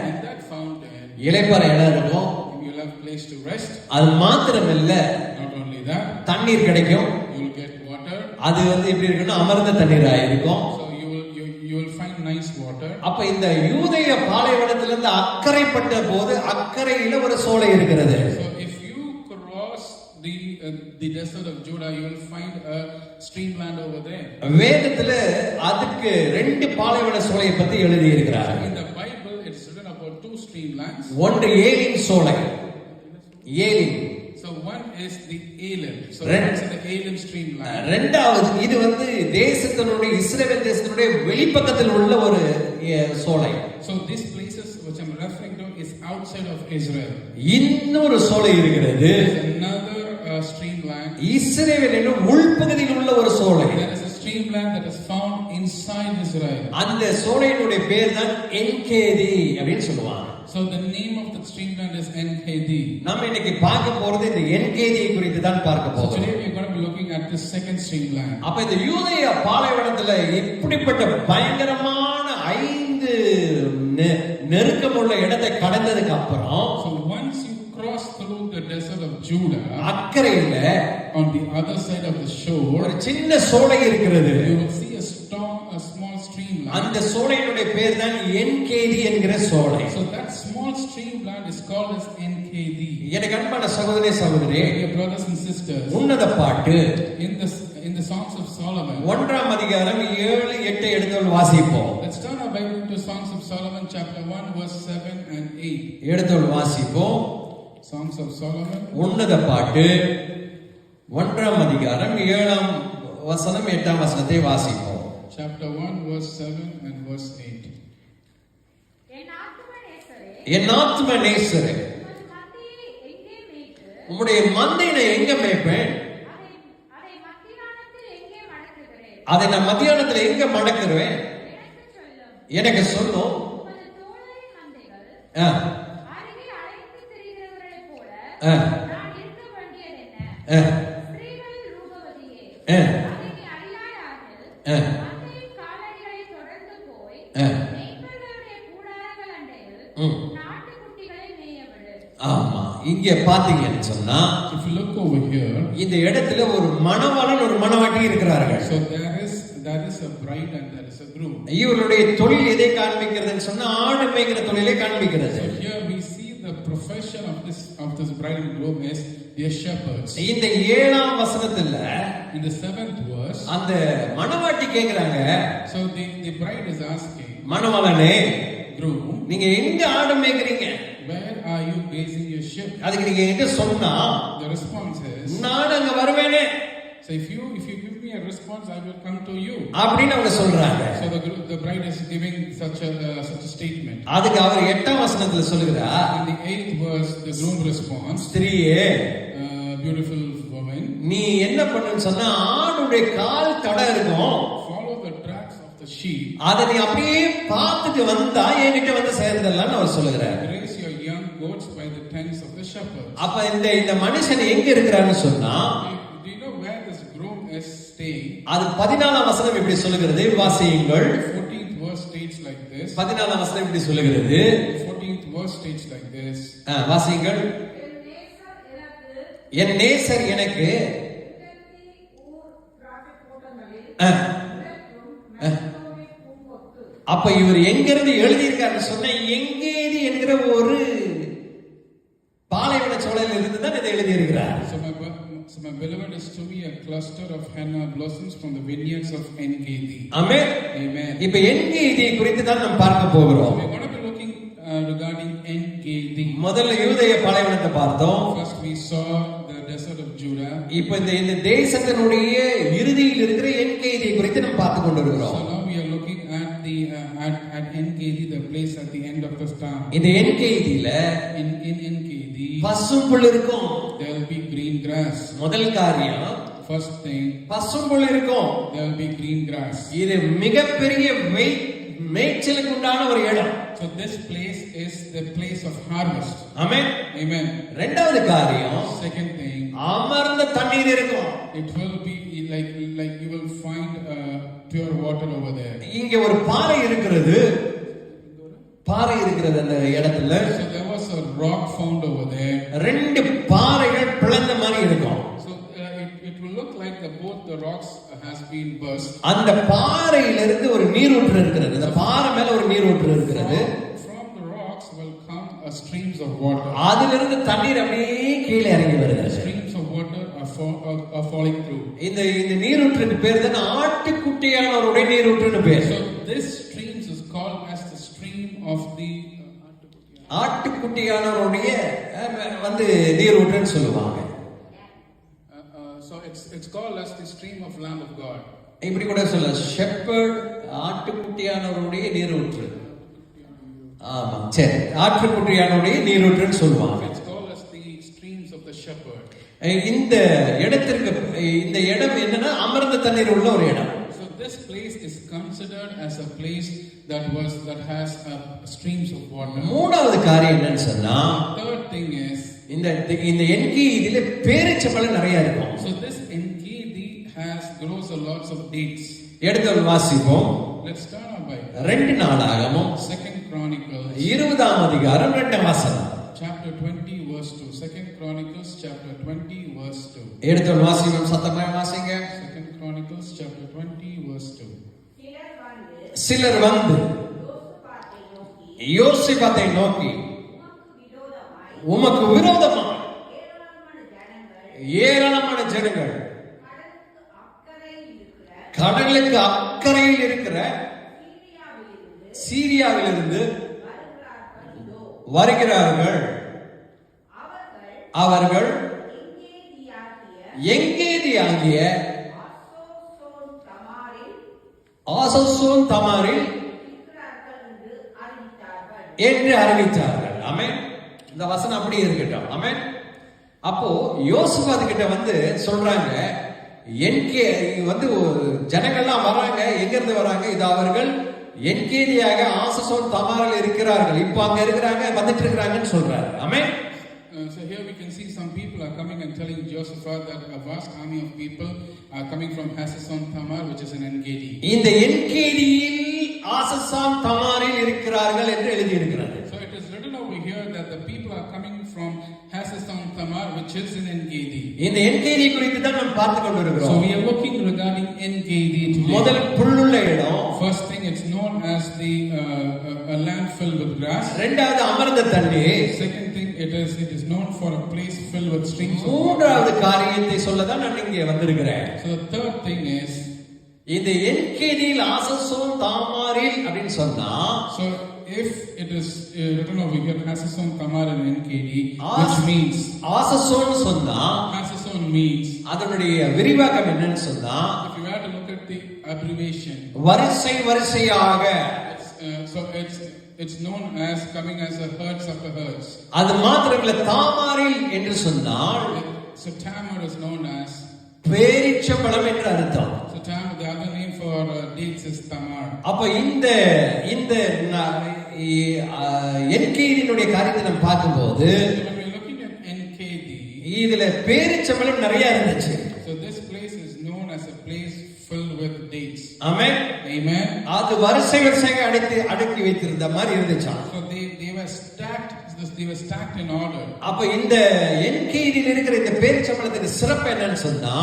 In that fountain, இளைப்பாற இடம் இருக்கும். you will have place to rest. அது மாத்திரமல்ல, Not only that, தண்ணீர் கிடைக்கும். you will get water. அது வந்து எப்படி இருக்குன்னா அமர்ந்த தண்ணீரா இருக்கும். So you will find nice water. அப்ப இந்த யூதேய பாலைவனத்துல இருந்து அக்கறைப்பட்ட போது அக்கறையில ஒரு சோலை இருக்கிறது. So if you cross the desert of Judah, you will find a streamland over there. வேதத்துல அதுக்கு ரெண்டு பாலைவன சோலையை பத்தி எழுதி இருக்கிறார். In the Bible, it's written about two streamlands. ஒன்று ஏலிம் சோலை. Elim. So one is the Elim. So that's the Elim streamland. இரண்டாவது இது வந்து தேசத்தினுடைய இஸ்ரவேல் தேசத்தினுடைய வெளிப்பக்கத்தில் உள்ள ஒரு சோலை. So these places which I'm referring to is outside of Israel. இன்னொரு சோலை இருக்கிறது. Another streamland. இஸ்ரவேலின் உள்பகுதியில் உள்ள ஒரு சோலை. There is a streamland that is found inside Israel. அந்த சோலையினுடைய பேர் தான் என்கேதி அப்படின்னு சொல்லுவாங்க. So the name of the streamland is En-Gedi. நாம இன்னைக்கு பார்க்க போறது இந்த என்கேதி குறித்து தான் பார்க்க So போறோம். today we are going to be looking at the second streamland. அப்ப இந்த யூதேயா பாலைவனத்துல இப்படிப்பட்ட பயங்கரமான 5 நெருக்கமுள்ள இடத்தை கடந்ததுக்கு அப்புறம், So once you cross through the desert of Judah, அக்கறையில on the other side of the shore, ஒரு சின்ன சோலை இருக்கிறது. you will see a small streamland. அந்த சோலையினுடைய பேர் தான் என்கேதி என்கிற சோலை. So that small streamland is called as En-Gedi. எனக்கு அன்பான சகோதரனே சகோதரியே, Dear brothers and sisters, உன்னத பாட்டு in the Songs of Solomon, 1ஆம் அதிகாரம் 7, 8 எடுத்து வாசிப்போம். let's turn our Bible to Songs of Solomon chapter 1 verse 7 and 8. எடுத்து வாசிப்போம். Songs of Solomon, உன்னத பாட்டு 1ஆம் அதிகாரம் 7ஆம் வசனம் 8ஆம் வசனத்தை வாசிப்போம். chapter 1 verse 7 and verse 8. என் ஆத்தும நேசரே, உம்முடைய மந்தையை எங்க மேய்ப்பேன்? அதை நான் மத்தியானத்தில் எங்க மடக்குறேன்? எனக்கு சொல்லும். நாட்டுக்குட்டிகளை மேயவிடு. ஆமா, இங்க பாத்தீங்கன்னு சொன்னா If you look over here, இந்த இடத்துல ஒரு மணவாளன் ஒரு மணவாட்டி இருக்கிறார்கள். so there is a bride and there is a groom. இவருடைய தொழில் எதை காண்பிக்கிறதுன்னு சொன்னா ஆடு மேய்க்கிற தொழிலை காண்பிக்கிறது. So here we see the profession of this bride and groom is they are shepherds. இந்த 7ஆம் வசனத்துல In the 7th verse, அந்த மணவாட்டி கேக்குறாங்க, so the bride is asking, மணவாளனே groom, நீங்க எங்க ஆடு மேய்க்கிறீங்க? where are you grazing your sheep? அதுக்கு நீங்க என்கிட்ட சொன்னா The response is, நான் அங்க வருவேனே so if you give me a response, I will come to you. அப்படின்னு அவங்க சொல்றாங்க. So the bride is giving such a statement. அதுக்கு அவர் 8ஆம் வசனத்துல சொல்லுகிறார், In the 8th verse, the groom responds, ஸ்திரீயே beautiful woman, நீ என்ன பண்ணுன்னு சொன்னா ஆடுடைய கால் தடை இருக்கும், follow the tracks of the sheep. அதை நீ அப்படியே பார்த்துட்டு வந்தா என்கிட்ட வந்து சேர்ந்துடலாம்னு அவர் சொல்லுகிறார். Graze your young goats by the tents of the shepherds. அப்ப இந்த மனுஷன் எங்க இருக்கிறான்னு சொன்னா, Do you know where this groom is staying? அது 14ஆம் வசனம் இப்படி சொல்லுகிறது, வாசியுங்கள். 14th verse states like this. 14ஆம் வசனம் இப்படி சொல்லுகிறது, 14th verse states like this. வாசியுங்கள். என் நேசர் எனக்கு அப்ப இவர் எங்கிருந்து எழுதியிருக்காரு சொன்ன, எங்கேதி என்கிற ஒரு பாலைவன சோலையில் இருந்து தான் இதை எழுதியிருக்கிறார். So my beloved is to me a cluster of henna blossoms from the vineyards of En-Gedi. Amen. Amen. இப்ப En-Gedi குறித்து தான் நாம் பார்க்க போகிறோம். So we're going to be looking regarding En-Gedi. முதல்ல யூதேய பாலைவனத்தை பார்த்தோம். First we saw the desert of Judah. இப்ப இந்த தேசத்தினுடைய இறுதியில் இருக்கிற En-Gedi குறித்து நாம் பார்த்து கொண்டிருக்கிறோம். So now we are looking at the at En-Gedi, the place at the end of the star. இந்த En-Gediல In En-Gedi பசும்புல் இருக்கும். there will be green grass. முதல் காரியம், First thing, பசும்புல் இருக்கும். there will be green grass. இது மிகப்பெரிய மேய்ச்சலுக்கு உண்டான ஒரு இடம். So this place is the place of harvest. Amen. Amen. இரண்டாவது காரியம், Second thing, அமர்ந்த தண்ணீர் இருக்கும். it will be like you will find pure water over there. இங்க ஒரு பாறை இருக்கிறது அந்த இடத்துல. So there was a rock found over there. ரெண்டு பாறைகள் பிளந்த மாதிரி இருக்கும். So it will look like both the rocks has been burst. அந்த பாறையிலிருந்து ஒரு நீரூற்று இருக்கிறது. அந்த பாறை மேல ஒரு நீரூற்று இருக்கிறது. From the rocks will come streams of water. அதிலிருந்து தண்ணீர் அப்படியே கீழே இறங்கி வருகிறது. Streams of water are falling through. இந்த நீரூற்றுக்கு பேர் தான் ஆட்டுக்குட்டியானவருடைய நீரூற்றுன்னு பேர். So this streams is called as the stream of the ஆட்டுக்குட்டியானவருடைய நீரூற்றுன்னு சொல்லுவாங்க. So it's called as the stream of Lamb of God. இப்படி கூட சொல்ல, ஷெப்பர்ட் ஆட்டுக்குட்டியானவருடைய நீரூற்று. ஆமா, சரி, ஆட்டுக்குட்டியானவருடைய நீரூற்றுன்னு சொல்லுவாங்க. It's called as the streams of the shepherd. இந்த இடம் என்னன்னா அமர்ந்த தண்ணீர் உள்ள ஒரு இடம். So this place is considered as a place that has streams of water. மூணாவது காரியம் என்னன்னு சொன்னா, Third thing is இந்த En-Gedi பேரீச்சம்பழம் நிறைய இருக்கும். so this En-Gedi grows a lots of dates. எடுத்து வாசிப்போம். Let's start our Bible. 2 நாளாகமம் 2 Chronicles 20ஆம் அதிகாரம் 2ஆம் வசனம். chapter 20 verse 2. 2 Chronicles chapter 20 verse 2. எடுத்து வாசிப்போம், சத்தமா வாசிங்க. 2 Chronicles chapter 20 verse 2. சிலர் வந்து யோசிபாத்தை நோக்கி, உமக்கு விரோதமா ஏராளமான ஜனங்கள் கடலுக்கு அக்கறையில் இருக்கிற சீரியாவிலிருந்து வருகிறார்கள். அவர்கள் En-Gedi ஆகிய ஆசோன் தமாரில் என்று அறிவித்தார்கள். ஆமென். இந்த வசனம் அப்படியே இருக்கட்டும். ஆமென். அப்போ யோசுவா கிட்ட வந்து சொல்றாங்க, ஜனங்கள்லாம் வராங்க. எங்க இருந்து வராங்க? இது அவர்கள் En-Gedi-யாக ஆசோன் தமாரில் இருக்கிறார்கள். இப்போ அங்க இருக்கிறாங்க, வந்துட்டு இருக்கிறாங்கன்னு சொல்றாரு. ஆமென். So here we can see some people are coming and telling Jehoshaphat that a vast army of people are coming from Hasason Tamar, which is in En-Gedi. இந்த En-Gedi-யில் ஆசோன் தமாரில் இருக்கிறார்கள் என்று எழுதி இருக்கிறார்கள். So it is which is in En-Gedi. இந்த என்கேதி குறித்து தான் நாம் பார்த்து So கொண்டிருக்கிறோம். we are looking regarding En-Gedi today. முதல் புல்லுள்ள இடம், First thing, it's known as the a land filled with grass. இரண்டாவது அமர்ந்த தண்ணீர், Second thing, it is known for a place filled with streams of water. மூன்றாவது காரியத்தை சொல்லதான் நான் இங்கே வந்திருக்கிறேன். So the third thing is, இந்த என்கேதியில் ஆசசோன் தாமாரில் அப்படின்னு சொன்னா, so if it is written over here, Hasason Tamar and En-Gedi, which means, ஆசசோன் சொன்னா Hasason means, அதனுடைய விரிவாக்கம் என்னன்னு சொன்னா, if you have to look at the abbreviation, வரிசை வரிசையாக, so it's known as coming as a herds after herds. அது மாத்திரமில்ல, தாமாரில் என்று சொன்னால் So Tamar is known as, பேரிச்சம்பழம் என்று அர்த்தம். so Tamar, the other name for dates is Tamar. அப்ப இந்த என்கேதியினுடைய காரியத்தை நம்ம பார்க்கும்போது When we're looking at En-Gedi, இதுல பேரிச்சம்பழம் நிறைய இருந்துச்சு. so this place is known as a place filled with dates. Amen. Amen. அது வரிசை வரிசையாக அடுக்கி வைத்திருந்த மாதிரி இருந்துச்சாம். So they were stacked. They were stacked in order. அப்ப இந்த என்கேதியில் இருக்கிற இந்த பேரிச்சம்பழத்துக்கு சிறப்பு என்னன்னு சொன்னா,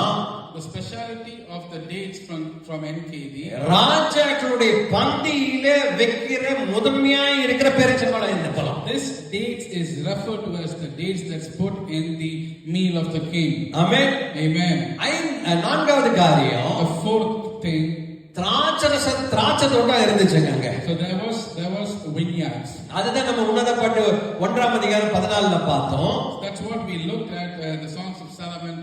The speciality of the dates from En-Gedi, ராஜாக்களுடைய பந்தியில வைக்கிற முதன்மையாய் இருக்கிற பேரிச்சம்பழம் இந்த பழம். this dates is referred to as the dates that's put in the meal of the king. Amen. Amen. நான்காவது காரியம், The fourth thing, திராட்சை தோட்டம் இருந்துச்சுங்க அங்க. so there was vineyards. அதுதான் நம்ம உன்னதப்பட்டு 1ஆம் அதிகாரம் 14ல பார்த்தோம். That's what we looked at the Songs of Solomon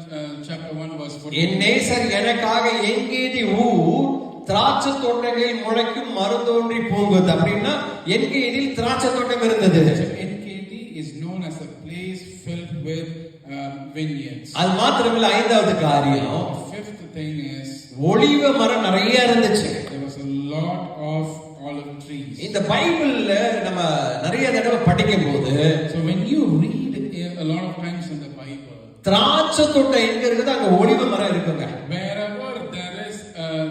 chapter 1 verse 14. என் நேசர் எனக்காக என்கேதி ஊர் திராட்சை தோட்டங்களில் முளைக்கும் மருந்தோன்றி பூங்குது. அப்படின்னா என்கேதியில் திராட்சை தோட்டம் இருந்தது. So En-Gedi is known as a place filled with vineyards. அது மாத்திரமில்ல, ஐந்தாவது காரியம், The fifth thing is, ஒலிவ மரம் நிறைய இருந்துச்சு. there was a lot of olive trees. இந்த பைபிள்ல நம்ம நிறைய தடவை படிக்கும் போது, So when you read a lot of times in the Bible, திராட்சை தோட்டம் எங்க இருக்குது அங்க ஒலிவ மரம் இருக்குங்க. wherever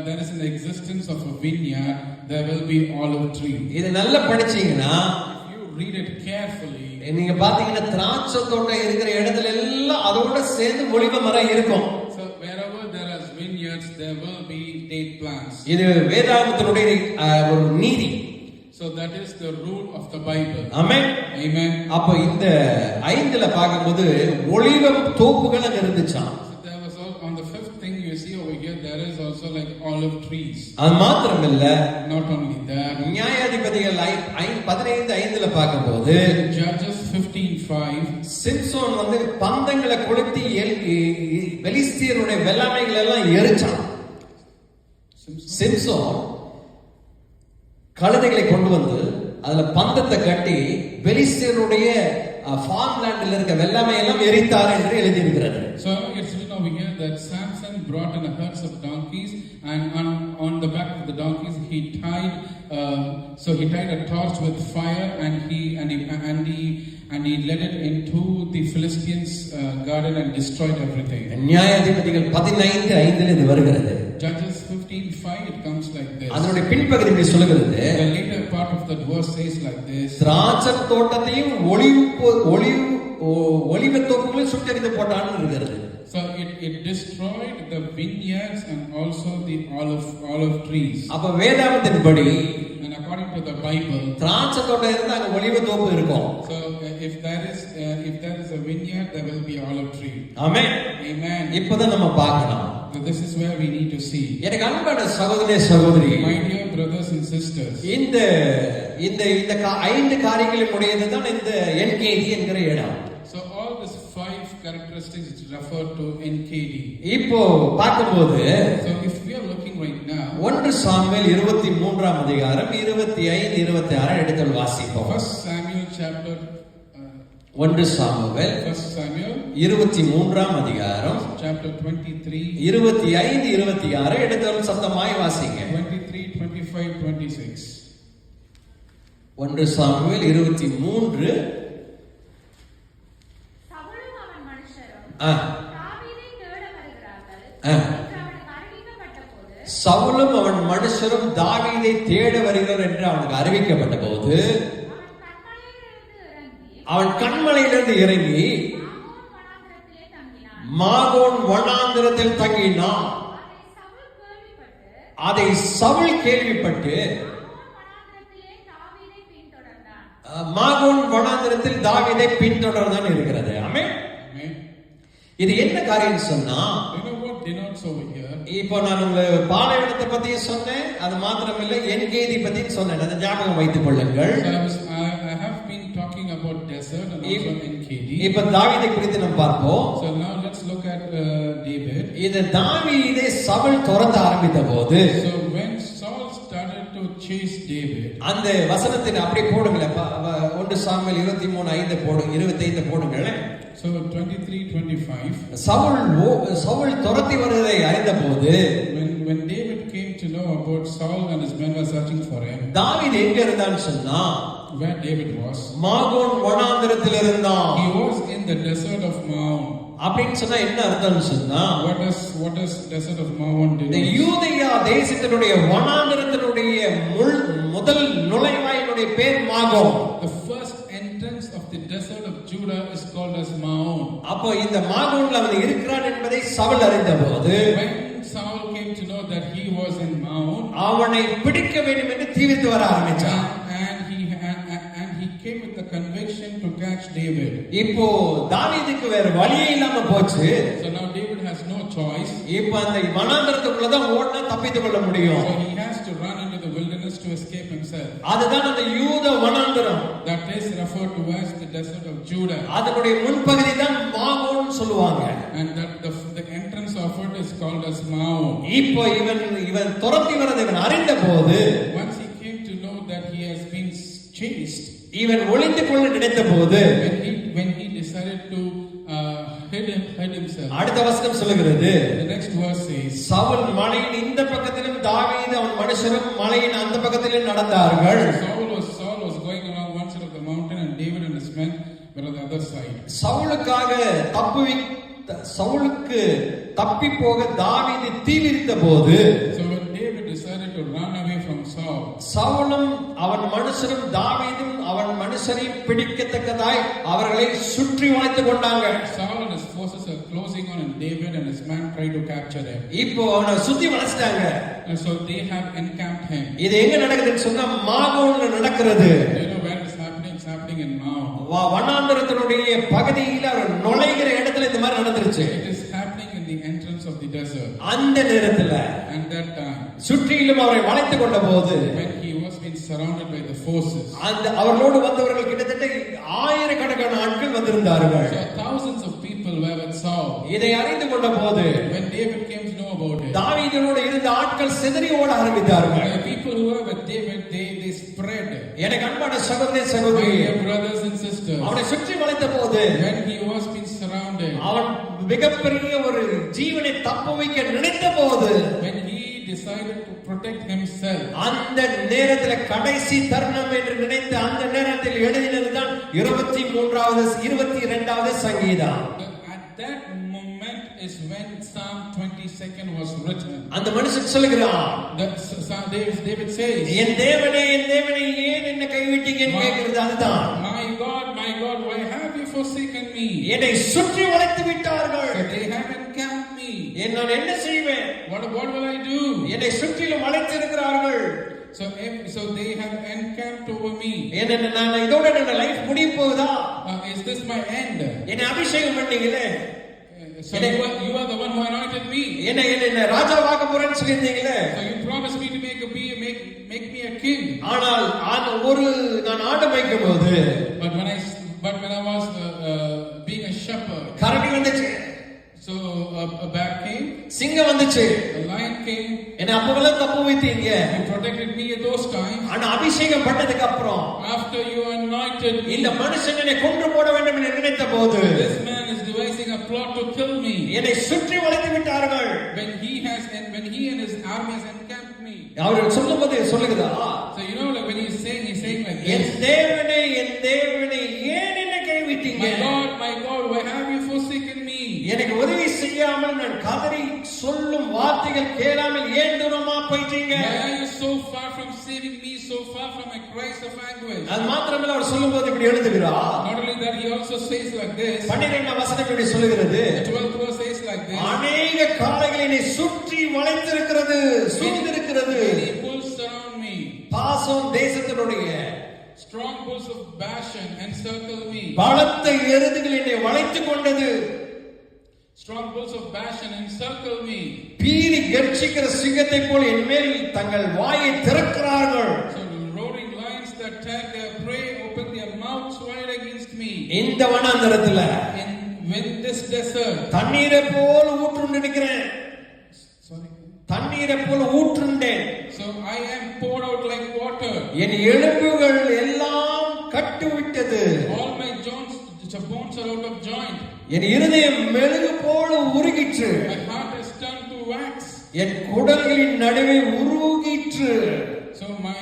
there is an existence of a vineyard, there will be olive tree. இது நல்லா படிச்சீங்கன்னா, If you read it carefully, நீங்க பாத்தீங்கன்னா திராட்சை தோட்டம் இருக்கிற இடத்துல எல்லாம் அதோட சேர்ந்து ஒலிவ மரம் இருக்கும். so wherever there is vineyards, there will be date plants. இது வேதாகமத்தினுடைய ஒரு நீதி. So that is the rule of the Bible. Amen. Amen. அப்ப இந்த 5ல பார்க்கும்போது ஒலிவ தோப்புகள் அங்க இருந்துச்சாம். So there was on the fifth thing you see over here, there is also like olive trees. அது மாத்திரமில்ல, Not only that, நியாயாதிபதிகள் 15:5ல பார்க்கும்போது Judges 15:5, சிம்சோன் வந்து பந்தங்களை கொளுத்தி பெலிஸ்தியருடைய வெள்ளாமைகள் எல்லாம் எரிச்சான். சிம்சோன் கழுதைகளை கொண்டு வந்து அதுல பந்தத்தை கட்டி பெலிஸ்தியருடைய ஃபார்ம்லேண்ட்ல இருக்க வெள்ளாமை எல்லாம் எரித்தார் என்று எழுதியிருக்கிறது. So it's written over here that Samson brought in a herds of donkeys, and on the back of the donkeys he tied a torch with fire, and he led it into the Philistines' garden and destroyed everything. நியாயாதிபதிகள் 15:5 இது வருகிறது. Judges 15:5, it comes like this. அதனுடைய பின்பகுதி இப்படி சொல்லுகிறது. The later part of that verse says like this. திராட்சை தோட்டத்தையும் ஒலிவ தோப்புகளையும் சுட்டெரிந்து போட்டான்னு இருக்கிறது. So it destroyed the vineyards and also the olive trees. அப்ப வேதாகமத்தின்படி, And according to the Bible, திராட்சை தோட்டம் இருந்தா அங்க ஒலிவ தோப்பு இருக்கும். so if there is a vineyard, there will be olive tree. Amen. Amen. இப்பதான் நம்ம பார்க்கலாம். So this is where we need to see. எனக்கு அன்பான சகோதரனே சகோதரி, My dear brothers and sisters, இந்த 5 காரியங்களின் உடையதுதான் இந்த என்கேதி என்கிற இடம். so all these 5 characteristics is referred to En-Gedi. இப்போ பார்க்கும்போது, So if we are looking right now, 1 Samuel 23ஆம் அதிகாரம் 25-26 எடுத்து வாசிப்போம். 1 Samuel chapter 1 சாமுவேல் 23ஆம் அதிகாரம் chapter 23, 25-26 எடுத்து சத்தமாய் வாசிங்க. 23, 25, 26. 1 சாமுவேல் 23. சவுலும் அவன் மனுஷரும் ஆ. தாவீதை தேட வருகிறார்கள் ஆ. என்று அவனுக்கு அறிவிக்கப்பட்டபோது, சவுலும் அவன் மனுஷரும் தாவீதை தேட வருகிறார் என்று அவனுக்கு அறிவிக்கப்பட்ட போது அவன் கன்மலையிலிருந்து இறங்கி அவன் கண்மலையிலிருந்து இறங்கி ஆமோன் வனாந்திரத்திலே மாகோன் வனாந்திரத்தில் தங்கினான். அதை சவுல் கேள்விப்பட்டு மாகோன் வனாந்திரத்தில் தாவீதை பின்தொடர்ந்தான் இருக்கிறது. ஆமென். இது என்ன காரியம் சொன்னா, denotes over here. இப்போ நான் உங்களுக்கு பாலைவனத்தை பத்தி சொன்னேன், அது மாத்திரமில்லை என்கேதி பத்தி சொன்னேன். அதை ஞாபகம் வைத்துக் கொள்ளுங்கள். I have been talking about desert and also NKD. இப்போ தாவீதை குறித்து நாம் பார்ப்போம். So now let's look at David. இது தாவீதை சவுல் துரத்த ஆரம்பித்த போது, So when Saul started to chase David, அந்த வசனத்தை அப்படியே போடுங்களேன். 1 சாமுவேல் 23:5 போடுங்க, 25 போடுங்களேன். so 23:25. சவுல் துரத்தி வருவதை அறிந்தபோது, when David came to know about Saul and his men were searching for him, தாவீது எங்க இருந்தான்னு சொன்னா, where David was, மாகோன் வனாந்திரத்தில் இருந்தான். he was in the desert of Maon. அப்படின்னு சொன்னா என்ன அர்த்தம்னு சொன்னா, what does desert of Maon do? இந்த யூதேயா தேசத்தினுடைய வனாந்திரத்தினுடைய முதல் நுழைவாயினுடைய பேர் மாகோன். The first entrance of the desert of Judah is called as Maon. அப்போ இந்த மாகோன்ல அவன் இருக்கிறான் என்பதை Saul அறிந்தபோது, When Saul came to know that he was in Maon, அவனை பிடிக்க வேண்டும் என்று தீவித்து வர ஆரம்பிச்சான். and he came with the conviction to catch David. இப்போ தாவீதுக்கு வேற வழியே இல்லாம போச்சு. So now David has no choice. இப்போ அந்த வனாந்திரத்துக்குள்ள தான் ஓடினா தப்பித்துக் கொள்ள முடியும். So he has to run into the wilderness to escape himself. அதுதான் அந்த யூத வனாந்திரம். That is referred to as the desert of Judah. அதனுடைய முன்பகுதி தான் மாகோன் சொல்லுவாங்க. And that the entrance of it is called as Maon. இப்போ இவன் துரத்தி வரதை இவன் அறிந்த போது, Once he came to know that he has been chased, இவன் ஒளிந்து கொள்ள நினைத்த போது, when he decided to hid himself, அடுத்த வசனம் சொல்லுகிறது, the next verse says, Saul மலையின் இந்த பக்கத்திலும் தாவீது அவன் மனுஷரும் மலையின் அந்த பக்கத்திலும் நடந்தார்கள். Saul was going along one side of the mountain and David and his men were on the other side. சவுலுக்கு தப்பி போக தாவீது தீவிரித்த போது, So when David decided to run away from Saul, சவுலும் அவன் மனுஷரும் தாவீதும் அவன் மனுஷரையும் பிடிக்கத்தக்கதாய் அவர்களை சுற்றி வளைத்துக் கொண்டாங்க. Saul and his forces are closing on and David and his men tried to capture him. இப்போ அவனை சுத்தி வளைச்சிட்டாங்க. And so they have encamped him. இது எங்க நடக்குதுன்னு சொன்னா மாகோன்ல நடக்கிறது. Do you know where it's happening? It's happening in Maon. வனாந்திரத்தினுடைய பகுதியில அவர் நுழைகிற இடத்துல இந்த மாதிரி நடந்துருச்சு. It is happening in the entrance of the desert. அந்த நேரத்துல And that time, சுற்றிலும் அவரை வளைத்துக் கொண்ட போது, when he was being surrounded by the forces, அந்த அவர்களோடு வந்தவர்கள் கிட்டத்தட்ட ஆயிரக்கணக்கான ஆட்கள் வந்திருந்தார்கள். so thousands of people were with Saul. இதை அறிந்து கொண்ட போது, When David came to know about it, தாவீதோடு இருந்த ஆட்கள் சிதறி ஓட ஆரம்பித்தார்கள். the people who were with David, they spread. எனக்கு அன்பான சகோதரனே My சகோதரி, dear brothers and sisters, அவனை சுற்றி வளைத்த போது, when he was being surrounded, அவன் மிகப்பெரிய ஒரு ஜீவனை தப்ப வைக்க நினைத்த போது, when he decided to protect himself, அந்த நேரத்தில் கடைசி தருணம் என்று நினைத்த அந்த நேரத்தில் எழுதினதுதான் 22வது சங்கீதம். at that moment is when Psalm 22 was written. அந்த மனுஷன் சொல்லுகிறான், David says, என் தேவனே ஏன் என்னை கைவிட்டீங்கன்னு கேட்கிறது அதுதான். my God, why have you forsaken me? என்னை சுற்றி வளைத்து விட்டார்கள். So they have encamped me. நான் என்ன செய்வேன்? What will I do? என்னை சுற்றிலும் வளைத்து இருக்கிறார்கள். So they have encamped over me. நான் இதோட என்னோட லைஃப் முடிய போகுதா? Is this my end? என்னை அபிஷேகம் பண்ணீங்களே, So you are the one who anointed me. என்னை ராஜாவாக்க போறேன்னு சொல்லியிருந்தீங்களே, So you promised me to make me a king. ஆனால் நான் ஆடு மேய்க்கும் போது, But when I was being a shepherd, கரடி வந்துச்சு, so a bear came, சிங்கம் வந்துச்சு, a lion came. என்னை அப்பவெல்லாம் தப்பு வைத்தீங்க. You protected me at those times. ஆனா அபிஷேகம் பண்ணதுக்கு அப்புறம், After you anointed me, இந்த மனுஷன் என்னை கொன்று போட வேண்டும் என்று நினைத்த போது, this man is devising a plot to kill me. என்னை சுற்றி வளைத்து விட்டார்கள். When he and his army has encamped me. அவர் சொல்லும்போது சொல்லுகிறா, So you know, like when he's saying like N this, தேவனே ஏன் என்னை கைவிட்டீங்க? my God, why have you forsaken me? எனக்கு உதவி செய்யாமல் நான் கதறி சொல்லும் வார்த்தைகள் கேளாமல் ஏன் தூரமா போயிட்டீங்க? Why are you so far from saving me, so far from my cries of anguish? அது மாத்திரமல்ல, அவர் சொல்லும்போது இப்படி எழுதுகிறார். Not only that, he also says like this. 12ஆம் வசனம் இப்படி சொல்லுகிறது, The 12th verse says like this. அநேக காளைகள் என்னை சுற்றி வளைத்திருக்கிறது, சூழ்ந்திருக்கிறது. Many bulls surround me. பாசம் தேசத்தினுடைய Strong bulls of Bashan encircle me. பலத்த எருதுகள் என்னை வளைத்துக் கொண்டது. Strong bulls of Bashan encircle me. பீறி கர்ஜிக்கிற சிங்கத்தை போல் என் மேல் தங்கள் வாயை திறக்கிறார்கள். So roaring lions that tag their prey open their mouths wide against me. இந்த வனாந்தரத்துல In this desert. தண்ணீரை போல் ஊற்றுண்டு நிற்கிறேன். Sorry. தண்ணீரை போல் ஊற்றுண்டேன். So I am poured out like water. என் எலும்புகள் எல்லாம் கட்டுவிட்டது. All my bones are out of joint. என் இருதயம் மெழுகு போல உருகிற்று. My heart has turned to wax. என் குடல்களின் நடுவே உருகிற்று. So my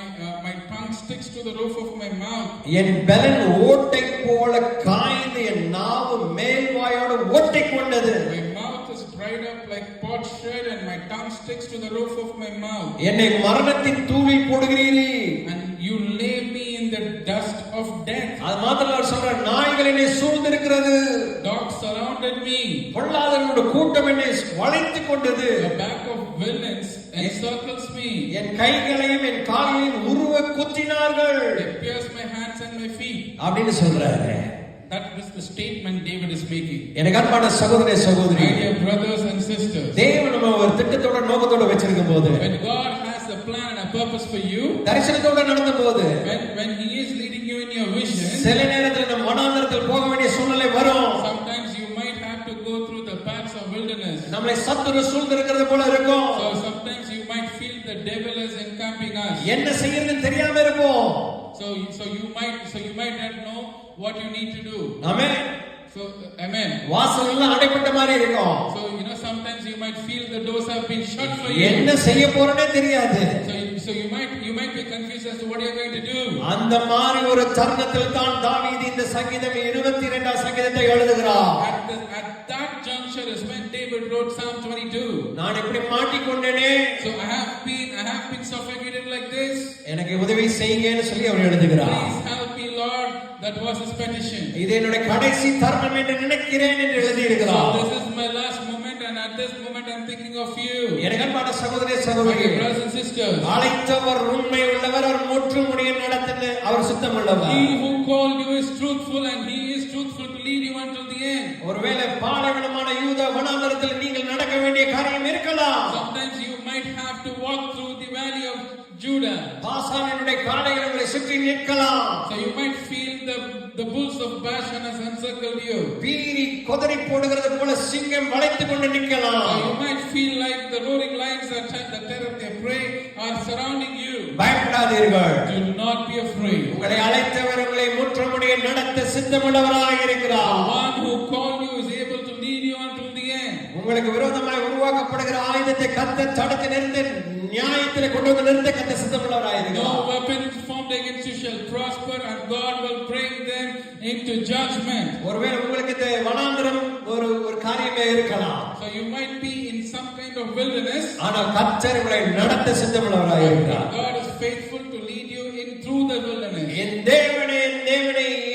tongue sticks to the roof of my mouth. என் பலன் ஓட்டை போல காய்ந்து என் நாவு மேல்வாயோடு ஓட்டை கொண்டது. My mouth is dried up like potsherd and my tongue sticks to the roof of my mouth. என்னை மரணத்தின் தூளில் போடுகிறீரே. And you lay me in the dust of death. அது மாத்திரமல்ல சொல்ற நாய்கள் என்னை சூழ்ந்திருக்கிறது. Dogs surrounded me. பொல்லாதவர்களுடைய கூட்டம் என்னை வளைத்துக் கொண்டது. The back of villains encircles me. என் கைகளையும் என் கால்களையும் உருவ குத்தினார்கள். They pierce my hands and my feet. அப்படின்னு சொல்றாரு. That is the statement David is making. எனக்கு அன்பான சகோதரனே சகோதரி, My dear brothers and sisters, தேவன் நம்ம ஒரு திட்டத்தோட நோக்கத்தோட வச்சிருக்கும் போது, when God has a plan and a purpose for you, தரிசனத்தோட நடந்த போது, when He is leading you in your vision, சில நேரத்துல நம்ம வனாந்தரத்தில் போக வேண்டிய சூழ்நிலை வரும். sometimes you might have to go through the paths of wilderness. நம்மளை சத்துரு சூழ்ந்திருக்கிறது போல இருக்கும். So sometimes you might feel the devil is encamping us. என்ன செய்யறதுன்னு தெரியாம இருக்கும். So you might not know what you need to do. Amen. So amen. வாசல் எல்லாம் அடைப்பட்ட மாதிரி இருக்கும். So sometimes you might feel the doors have been shut for you. என்ன செய்ய போறேனே தெரியாது. So you might be confused as to what you are going to do. அந்த மாதிரி ஒரு தருணத்தில் தான் தாவீது இந்த சங்கீதம் 22ஆம் சங்கீதத்தை எழுதுகிறார். At that juncture is when David wrote Psalm 22. நான் இப்படி மாட்டிக்கொண்டேனே. So I have been suffocated like this. எனக்கு உதவி செய்யுங்கன்னு சொல்லி அவர் எழுதுகிறார். Please help me, Lord. That was his petition. இது என்னுடைய கடைசி தருணம் என்று நினைக்கிறேன் என்று எழுதி இருக்கிறார். So this is my last moment and at this moment I'm thinking of you. எனக்கு அன்பான சகோதரரே My சகோதரிகளே, brothers and sisters, அழைத்தவர் உண்மை உள்ளவர், அவர் முற்று முடிய நடத்த அவர் சுத்தமுள்ளவர். He who called you is truthful and he is truthful to lead you until the end. ஒருவேளை பாலைவனமான யூதா வனாந்தரத்தில் நீங்கள் நடக்க வேண்டிய காரியம் இருக்கலாம். Sometimes you might have to walk through the valley of Judah. பாசானினுடைய காளைகள் உங்களை சுற்றி நிற்கலாம். So you might feel the bulls of Bashan has encircled you. பீறி கொதறி போடுகிறது போல சிங்கம் வளைத்துக் கொண்டு நிற்கலாம். So you might feel like the roaring lions that tear up their prey are surrounding you. பயப்படாதீர்கள். Do not be afraid. உங்களை அழைத்தவர் உங்களை முற்றுமுடிய நடத்த சித்தமுள்ளவராக The இருக்கிறார். one who called you is able to lead you until the end. உங்களுக்கு விரோதமாய் உருவாக்கப்படுகிற ஆயுதத்தை கர்த்தர் தடுத்து நிறுத்தி நியாயத்திலே கொண்டு வந்து நிறுத்த கர்த்தர் சித்தமுள்ளவராக No இருக்கிறார். weapon formed against you shall prosper and God will bring them into judgment. ஒருவேளை உங்களுக்கு இந்த வனாந்தரம் ஒரு காரியமே இருக்கலாம். So you might be in some kind of wilderness. ஆனால் கர்த்தர் உங்களை நடத்த சித்தமுள்ளவராக இருக்கிறார். God is faithful to lead you in through the wilderness. என் தேவனே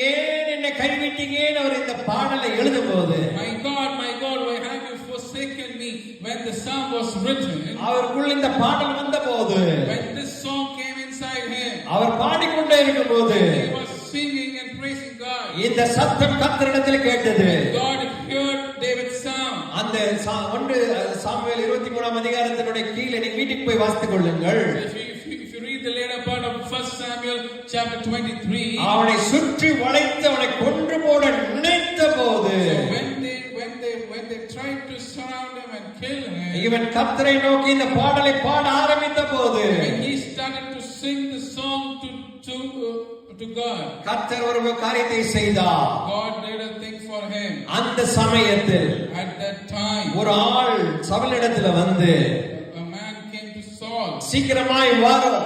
ஏன் என்னை கைவிட்டீங்கன்னு அவர் இந்த பாடலை எழுதும்போது, My God, why have you forsaken me? When the psalm was written, அவருக்குள் இந்த பாடல் வந்தபோது, when this song came inside him, அவர் பாடிக்கொண்டே இருக்கும்போது he was singing and praising God. இந்த சத்தம் கர்த்தரிடத்தில் கேட்டது. God heard David's psalm. அந்த 1 சாமுவேல் 23ஆம் அதிகாரத்தினுடைய கீழே நீங்க வீட்டுக்கு போய் வாசித்துக் கொள்ளுங்கள். If you read the later part of 1 Samuel chapter 23, அவனை சுற்றி வளைத்து அவனை கொன்று போட நினைத்த போது, when they tried to surround him and kill him, இவன் கர்த்தரை நோக்கி இந்த பாடலை பாட ஆரம்பித்த போது, when he started to sing the song to God, கர்த்தர் ஒரு காரியத்தை செய்தார். God did a thing for him. அந்த சமயத்தில் At that time, ஒரு ஆள் சவுலிடத்துல வந்து, a man came to Saul. சீக்கிரமாய் வாரும்,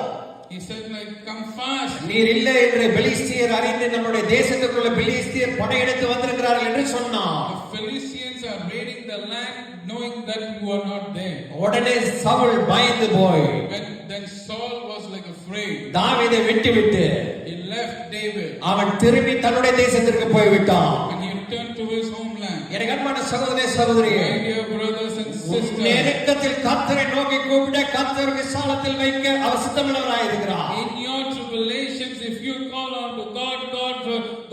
He said, like, come fast. நீர் இல்லை என்று பெலிஸ்தியர் அறிந்து நம்முடைய தேசத்துக்குள்ள பெலிஸ்தியர் படையெடுத்து வந்திருக்கிறார்கள் என்று சொன்னார். The Philistines are raiding the land knowing that you are not there. உடனே சவுல் பயந்து போய் Then Saul was like afraid. தாவீதை விட்டுவிட்டு He left David அவன் திரும்பி தன்னுடைய தேசத்திற்கு போய்விட்டான். and he returned to his homeland. எனக்கு அன்பான சகோதரனே சகோதரியே, My dear brothers and உன் sisters, நெருக்கத்தில் கர்த்தரை நோக்கி கூப்பிட கர்த்தர் விசாலத்தில் வைக்க அவர் சித்தமுள்ளவராயிருக்கிறார். in your tribulations, if you call on to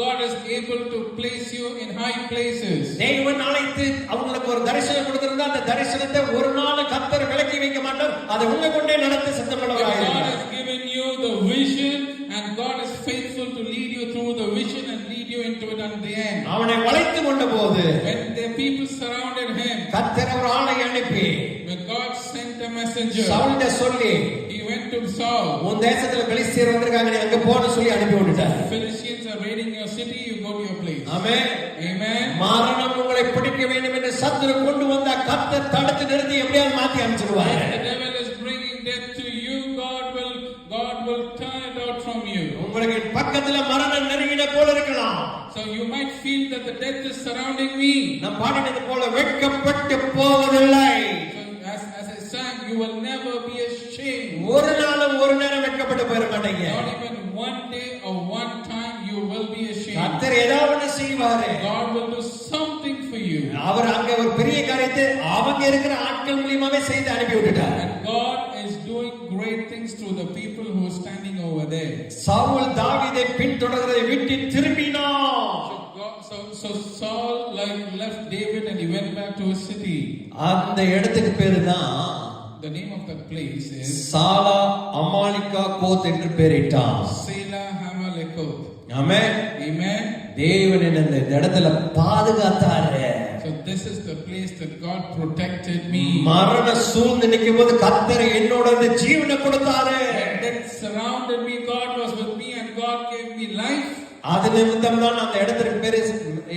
God is able to place you in high places. தேவன் அழைத்து அவங்களுக்கு ஒரு தரிசனம் கொடுத்திருந்தா அந்த தரிசனத்தை ஒரு நாள் கர்த்தர் விலக்கி வைக்க மாட்டார். அதை உங்க கொண்டே நடத்த If God சித்தமுள்ளவராயிருக்கிறார். has given you the vision and God is faithful to lead you through the vision and lead you into it unto the end. அவனை வளைத்து கொண்ட போது When the people surrounded him, கர்த்தர் ஒரு ஆளை அனுப்பி when God sent a messenger, சவுல்ட சொல்லி he went to Saul. உன் தேசத்துல பெலிஸ்தியர் வந்திருக்காங்க, நீ அங்க போன்னு சொல்லி அனுப்பி விட்டுட்டார். Philistines are raiding your city, you go to your place. Amen. Amen. மரணம் உங்களை பிடிக்க வேண்டும் என்று சத்துரு கொண்டு வந்த கர்த்தர் தடுத்து நிறுத்தி எப்படியாவது மாத்தி அனுப்பிச்சிடுவார். If the devil is bringing death to you, God will turn it out from you. உங்களுக்கு பக்கத்துல மரணம் நெருங்கின போல இருக்கலாம். So you might feel that the death is surrounding me. நாம் பாடினது போல வெட்கப்பட்டு போவதில்லை. So as I sang, you will never be ashamed. ஒரு நாளும் ஒரு நேரம் வெட்கப்பட்டு போயிட மாட்டீங்க. Not even one day or one time you will be ashamed. கர்த்தர் ஏதாவது செய்வாரு. God will do something for you. அவர் அங்க ஒரு பெரிய காரியத்தை அவங்க இருக்கிற ஆட்கள் மூலமாவே செய்து அனுப்பி விட்டுட்டார். And God is doing great things through the people who are standing over there. Saul தாவீதை பின்தொடர்வதை விட்டு திரும்பினான். So Saul left David and he went back to his city. அந்த இடத்துக்கு பேரு தான் The name of that place is சாலா அமாலிகா கோத் என்று பெயரிட்டான். Selah Hamalekot. ஆமென். Amen. தேவன் இந்த இடத்துல பாதுகாத்தாரு. So this is the place that God protected me. மரண சூழ்ந்து நிக்கும்போது கர்த்தர் என்னோட இந்த ஜீவனை கொடுத்தாரு. When death surrounded me, God was with me and God gave me life. அது நிமித்தம் தான் அந்த இடத்துக்கு பேரு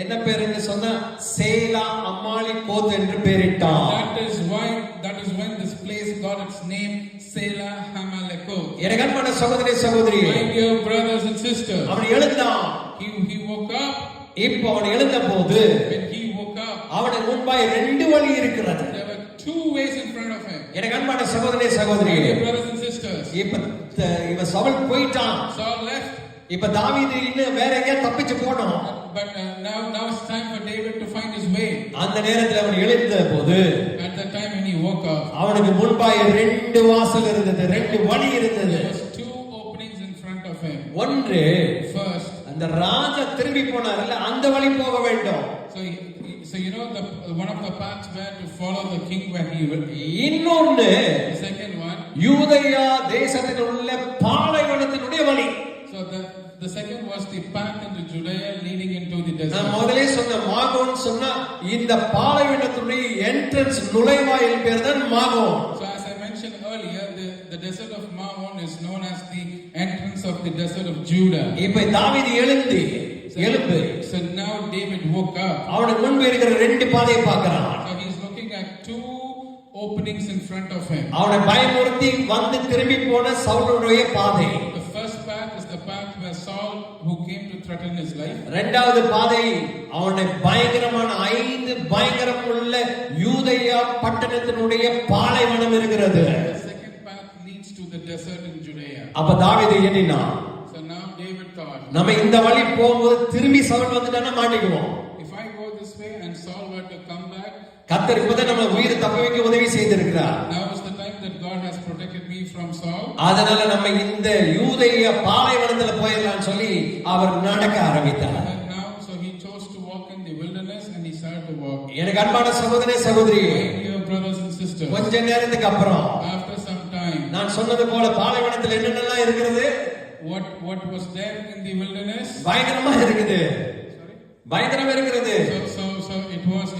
என்ன பேருன்னு சொன்னா சேலா அம்மாலி கோத் என்று பெயரிட்டான். That is when this place got its name, Selah Hamalekot. எனக்கு அன்பான சகோதரி சகோதரி, My dear brothers and sisters, அவன் எழுந்தான். he woke up. இப்போ அவன் எழுந்த போது When he woke up, அவனுக்கு முன்பாய் ரெண்டு வழி இருக்கிறது. there were two ways in front of him. எனக்கு அன்பான சகோதரி சகோதரி, My dear brothers and sisters, இப்ப சவுல் போயிட்டான். Saul left. இப்ப தாவீது இன்னும் வேற எங்கேயா தப்பிச்சு போனோம். But now it's time for David to find his way. அந்த நேரத்தில் அவன் எழுந்த போது At that time when he woke up, அவனுக்கு முன்பாய் ரெண்டு வாசல் இருந்தது, ரெண்டு வழி இருந்தது. there was two openings in front of him. ஒன்று, First, அந்த ராஜா திரும்பி போனார்ல அந்த வழி போக வேண்டும். so you know one of the paths where to follow the king when he will. இன்னொன்று, The second one, யூதேயா தேசத்தில் உள்ள பாலைவனத்தினுடைய வழி. so the second was the path into Judea leading into the desert. நான் முதலே சொன்ன மாகோன் சொன்னா இந்த பாலைவனத்துடைய என்ட்ரன்ஸ் நுழைவாயில் பேர் தான் மாகோன். So as I mentioned earlier, the desert of Maon is known as the entrance of the desert of Judah. இப்ப தாவீது எழுந்து So now David woke up. அவனுக்கு முன்பு இருக்கிற ரெண்டு பாதையை பார்க்கறான். So he's looking at two openings in front of him. அவனை பயமுறுத்தி வந்து திரும்பி போன சவுலுடைய பாதை. The first path is the path where Saul, who came to threaten his life. இரண்டாவது பாதை அவனை பயங்கரமான 5 பயங்கரம் உள்ள யூதேயா பட்டணத்தினுடைய பாலைவனம் இருக்கிறது. The second path leads to the desert in Judea. அப்ப தாவீது எண்ணினான், So now David thought, நம்ம இந்த வழி போகும்போது திரும்பி சவுல் வந்துட்டானா மாட்டிக்குவோம். if I go this way and Saul were to come back, கர்த்தர் இப்பதான் நம்ம உயிர் தப்ப வைக்க உதவி செய்திருக்கிறார். now is the time that God has protected me from Saul. அதனால நம்ம இந்த யூதேயா பாலைவனத்துல போயிடலாம்னு சொல்லி அவர் நடக்க ஆரம்பித்தார். And now, so he chose to walk in the wilderness and he started to walk. எனக்கு அன்பான சகோதரே சகோதரி, My dear brothers and sisters, கொஞ்ச நேரத்துக்கு அப்புறம் after some time, நான் சொன்னது போல பாலைவனத்துல என்னென்னலாம் இருக்கிறது, what was there in the wilderness? பயங்கரமா இருக்குது. பயங்கரமா இருக்கிறது. So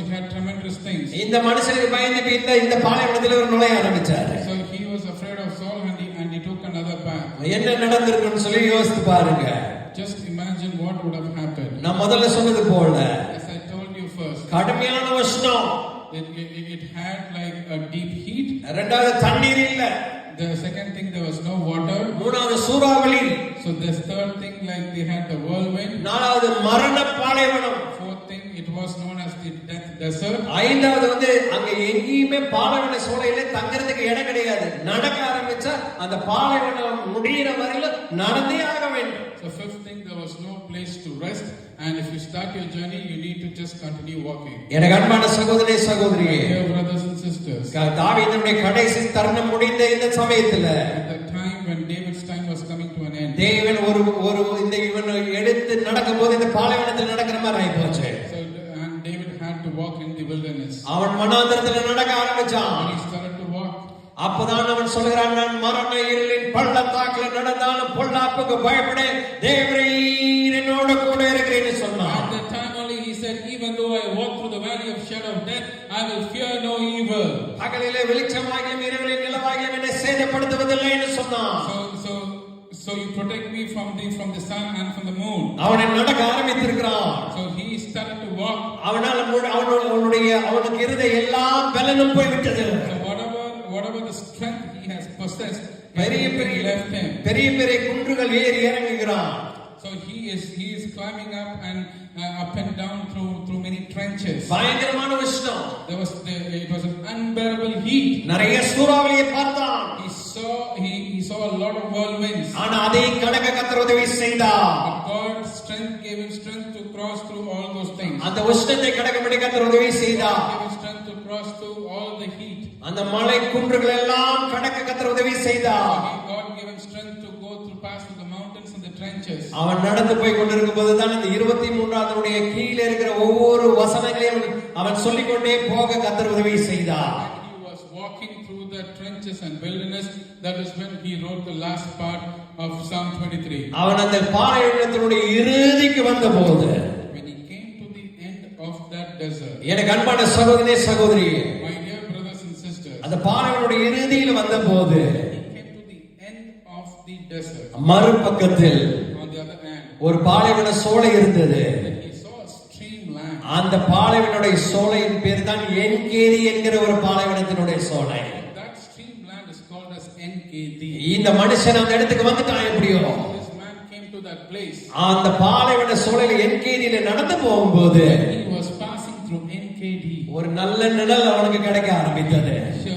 it had tremendous things. இந்த மனுஷனுக்கு பயந்து இந்த பாலைவனத்துல ஒரு நுழைய ஆரம்பிச்சாரு. So he was afraid of Saul and he took another path. என்ன நடந்திருக்குன்னு சொல்லி யோசித்து பாருங்க. Just imagine what would have happened. நான் முதல்ல சொன்னது போல As I told you first, கடுமையான உஷ்ணம், it had like a deep heat. இரண்டாவது தண்ணீர் இல்ல, The second thing, there was no water. மூணாவது சூறாவளி, So this third thing, like they had the whirlwind. நாலாவது மரண பாலைவனம், Fourth thing, it was known as the death desert. ஐந்தாவது அங்க எங்கேயுமே பாலைவன சோலையில தங்கறதுக்கு இடம் கிடையாது. நடக்க ஆரம்பிச்சா அந்த பாலைவனம் முடியிற வரையில நடந்தே ஆக வேண்டும். So fifth thing, there was no place to rest, and if you start your journey, you need to just continue walking. எனக்கு அன்பான சகோதரனே சகோதரியே, Dear brothers and sisters, தாவீதுடைய கடைசி தருணம் முடிந்த இந்த சமயத்துல at the time when David's time was coming to an end, தேவன் ஒரு இந்த இவன் எடுத்து நடக்கும்போது இந்த பாலைவனத்தில் நடக்கிற மாதிரி ஆயி போச்சு. so and David had to walk in the wilderness. அவன் வனாந்தரத்துல நடக்க ஆரம்பிச்சான். When he started to walk, அப்பதான் அவன் சொல்கிறான், நான் மரண இருளின் பள்ளத்தாக்குல நடந்தாலும் பொல்லாப்புக்கு பயப்படேன், தேவரீர் என்னோட கூட இருக்கிறேன்னு சொன்னான். at that time only he said, even though I walk through the valley of shadow of death, I will fear no evil. பகலிலே வெளிச்சமாகியும் இரவிலே நிலவாகியும் என்னை சேதப்படுத்துவதில்லை என்று சொன்னான். So you protect me from the sun and from the moon. அவனை நடக்க ஆரம்பித்திருக்கிறான். So he started to walk. அவனுக்கு இருந்த எல்லா பலனும் போய்விட்டது. So whatever the strength he has possessed, பெரிய left him. பெரிய குன்றுகள் ஏறி இறங்குகிறான். So he is climbing up and down through many trenches. பயங்கரமான உஷ்ணம். It was an unbearable heat. நிறைய சூறாவளியை பார்த்தான். He saw a lot of whirlwinds. ஆனா அதை கடக்க கர்த்தர் உதவி செய்தார். But God's strength gave him strength to cross through all those things. அந்த உஷ்ணத்தை கடக்கும்படி கர்த்தர் உதவி செய்தார். God gave him strength to cross through all the heat. அந்த மலை குன்றுகள் எல்லாம் கடக்க கர்த்தர் உதவி செய்தார். God gave him strength to go through past the mountains and the trenches. அவன் நடந்து போய் கொண்டிருக்கும் போதுதான் இந்த 23வது கீழே இருக்கிற ஒவ்வொரு வசனங்களையும் அவன் சொல்லிக்கொண்டே போக கர்த்தர் உதவி செய்தார். He was walking through the trenches and wilderness. That is when he wrote the last part of Psalm 23. அவன் அந்த பாலைவனத்தினுடைய இறுதிக்கு வந்தபோது, when he came to the end of that desert, எனக்கு அன்பான சகோதரனே சகோதரியே, my dear brothers and sisters, அந்த பாலைவனுடைய இறுதியில் வந்தபோது he came to the end of the desert. மறுபக்கத்தில் On the other hand, ஒரு பாலைவன சோலை இருந்தது. he saw a streamland. அந்த பாலைவனுடைய சோலையின் பேர் தான் என்கேதி என்கிற ஒரு பாலைவனத்தினுடைய சோலை. That streamland is called as NKD. இந்த மனுஷன் அந்த இடத்துக்கு வந்துட்டான். எப்படியோ This man came to that place. அந்த பாலைவன சோலையில என்கேதியில நடந்து போகும்போது He was passing through NKD. ஒரு நல்ல நிழல் அவனுக்கு கிடைக்க ஆரம்பித்தது. So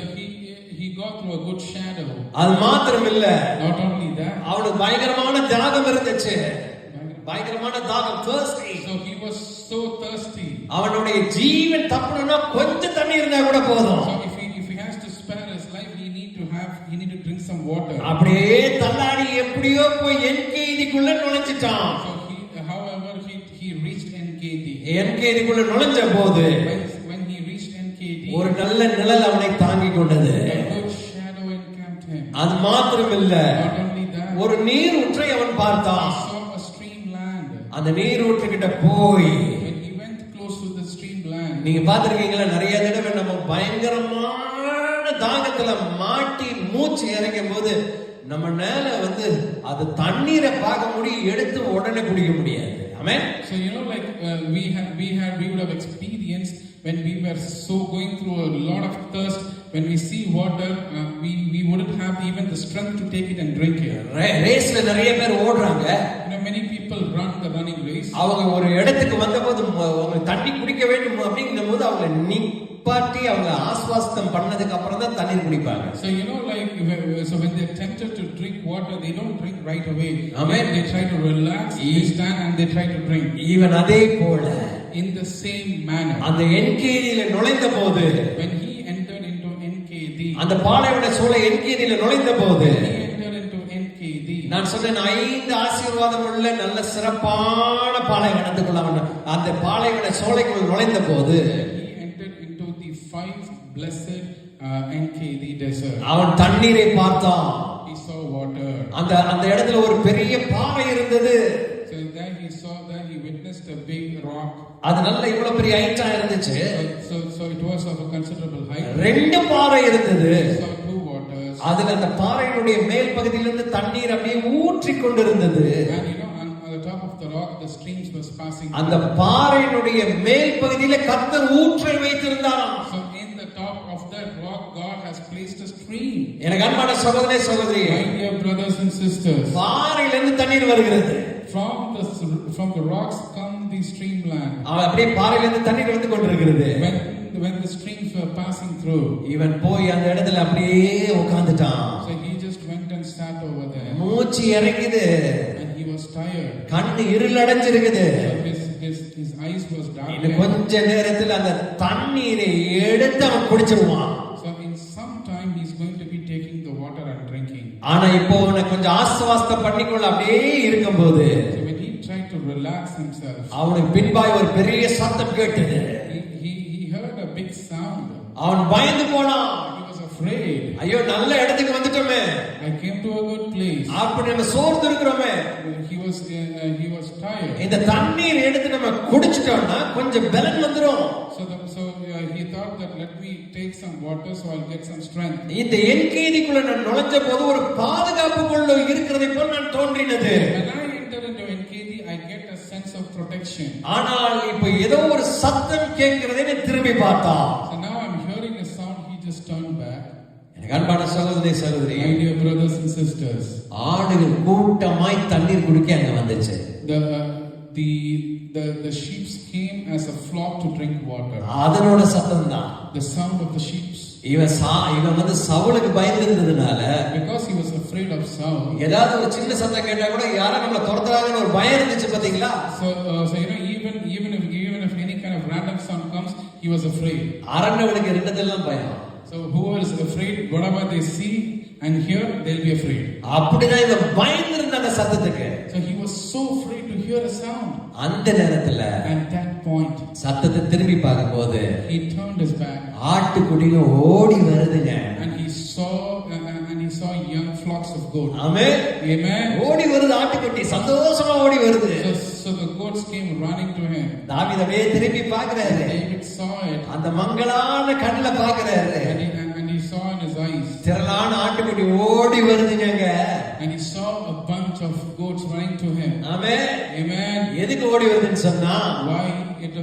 he got through a good shadow. அது மாத்திரம் இல்ல, Not only that, அவனுக்கு பயங்கரமான தாகம் இருந்துச்சு. பயங்கரமான தாகம், thirsty. so he was so thirsty. அவனுடைய ஜீவன் தப்பணும்னா கொஞ்சம் தண்ணி இருந்தா கூட போதும். So if he has to spare his life, he need to drink some water. அப்படியே தள்ளாடி எப்படியோ போய் என்கேதிக்குள்ள நுழைஞ்சிட்டான். So however he reached NKD. என்கேதிக்குள்ள நுழைஞ்ச போது When he reached NKD, ஒரு நல்ல நிழல் அவனை தாங்கிக் கொண்டது. a good shadow encamped him. அது மாத்திரம் இல்ல, Not only that, ஒரு நீர் ஊற்றை அவன் பார்த்தான். he saw a streamland. அந்த நீர் ஊற்றுக்கிட்ட போய், When he went close to the streamland, நீங்க பாத்திருக்கீங்களா, நிறைய தடவை நம்ம பயங்கரமான தாகத்துல மாட்டி மூச்சு இறங்கும் போது நம்ம மேல அது தண்ணீரை பார்க்க முடியும், எடுத்து உடனே குடிக்க முடியாது. ஆமென். So like we would have experienced when we were so going through a lot of thirst. When we see water, we wouldn't have even the strength to take it and drink it. ரேஸ்ல நிறைய பேர் ஓடுறாங்க. Many people run the running race. அவங்க ஒரு இடத்துக்கு வந்தபோது அவங்க தண்ணி குடிக்க வேண்டும் அப்படிங்கிற போது அவங்க நிப்பாட்டி அவங்க ஆஸ்வாசம் பண்ணதுக்கு அப்புறம் தான் தண்ணீர் குடிப்பாங்க. So so when they're tempted to drink water, they don't drink right away. Amen. They try to relax, they stand and they try to drink. Even அதே போல In the same manner, அந்த என்கேதியில நுழைந்த போது, when he entered into NKD, அந்த பாலைவன சோலை என்கேதியில நுழைந்த போது, he entered into NKD. நான் சொன்னேன் 5 ஆசீர்வாதம் உள்ள நல்ல சிறப்பான பாலைவனத்துக்குள்ள அந்த பாலைவன சோலைக்குள் நுழைந்த போது, He entered into the 5 blessed NKD desert. அவன் தண்ணீரை பார்த்தான். He saw water. அந்த இடத்துல ஒரு பெரிய பாறை இருந்தது. So there he witnessed a big rock. அது நல்ல இவ்வளவு பெரிய ஹைட்டா இருந்துச்சு. So it was of a considerable height. 2 பாறை இருந்தது. He saw 2 waters. அதுல அந்த பாறையினுடைய மேல் பகுதியிலிருந்து தண்ணீர் அப்படியே ஊற்றிக் கொண்டிருந்தது. And on the top of the rock the streams was passing. அந்த பாறையினுடைய மேல் பகுதியில கர்த்தர் ஊற்றை வைத்திருந்தாராம். So in the top of that rock God has placed a stream. எனக்கு அன்பான சகோதரனே சகோதரியே, My dear brothers and sisters, பாறையிலிருந்து தண்ணீர் வருகிறது. from the rocks come the streamland. அவன் அப்படியே பாறையிலிருந்து தண்ணீர் வந்து கொண்டிருக்கிறது. When the streams were passing through, இவன் போய் அந்த இடத்துல அப்படியே உட்கார்ந்துட்டான். so he just went and sat over there. மூச்சு இறங்குது. And he was tired. கண்ணு இருளடைஞ்சிருக்குது. So his eyes was இன்னும் darkened. கொஞ்ச நேரத்துல அந்த தண்ணீரை எடுத்து அவன் குடிச்சிருவான். So in some time he's going to be taking the water and drinking. ஆனா இப்போ அவனை கொஞ்சம் ஆஸ்வாஸ்தம் பண்ணிக்கொள்ள அப்படியே இருக்கும்போது So when he tried to relax himself, அவனுக்கு பின்பாய் ஒரு பெரிய சத்தம் கேட்டது. he heard a big sound. அவன் பயந்து போனான். He was afraid. ஐயோ நல்ல இடத்துக்கு வந்துட்டோமே, I came to a good place. அப்படி நம்ம சோர்ந்து இருக்கிறோமே, He was tired. இந்த தண்ணீர் எடுத்து நம்ம குடிச்சிட்டோம்னா கொஞ்சம் பலன் வந்துரும். So he thought that let me take some water so I'll get some strength. இந்த என்கேதிக்குள்ள நான் நுழைஞ்ச போது ஒரு பாதுகாப்புக்குள்ள இருக்கிறதை போல் நான் தோன்றினது. When I enter into NKD, I get a sense of protection. ஆனால் இப்போ ஏதோ ஒரு சத்தம் கேட்கிறதை நான் திரும்பி பார்த்தான். So now I'm hearing a sound. He just turned back. எனக்கு அன்பான சகோதரி சகோதரி, My dear brothers and sisters, ஆடுகள் கூட்டமாய் தண்ணீர் குடிக்க அங்க வந்துச்சு. the sheep came as a flock to drink water. அதனோட சத்தம் தான். The sound of the sheep. இவன் வந்து சவுலுக்கு பயந்திருந்ததுனால, Because he was afraid of Saul. ஏதாவது ஒரு சின்ன சத்தம் கேட்டா கூட யாரா நம்மள துரத்துறாங்கன்னு ஒரு பயம் இருந்துச்சு பாத்தீங்களா? So even if any kind of random sound comes, he was afraid. அரண்டவனுக்கு ரெண்டதெல்லாம் பயம். So whoever is afraid, whatever they see and hear, they'll be afraid. அப்படிதான் இவன் பயந்திருந்த அந்த சத்தத்துக்கு. So he was so afraid to hear a sound. அந்த நேரத்துல At that point, சத்தத்தை திரும்பி பார்க்கும்போது he turned his back ஆட்டுக்குட்டிங்க ஓடி வருதுங்க. and he saw young flocks of goats. Amen. Amen. ஓடி வருது ஆட்டுக்குட்டி, சந்தோஷமா ஓடி வருது. So the goats came running to him. தாவீது அப்படியே திரும்பி பார்க்கறாரு. David saw it அந்த மங்கலான கண்ணுல பார்க்கறாரு. and he saw in his eyes. திரளான ஆட்டுக்குட்டி ஓடி வருதுங்க. And he saw a bunch of goats running to him. Amen. Amen. எதுக்கு ஓடி வருதுன்னு சொன்னா,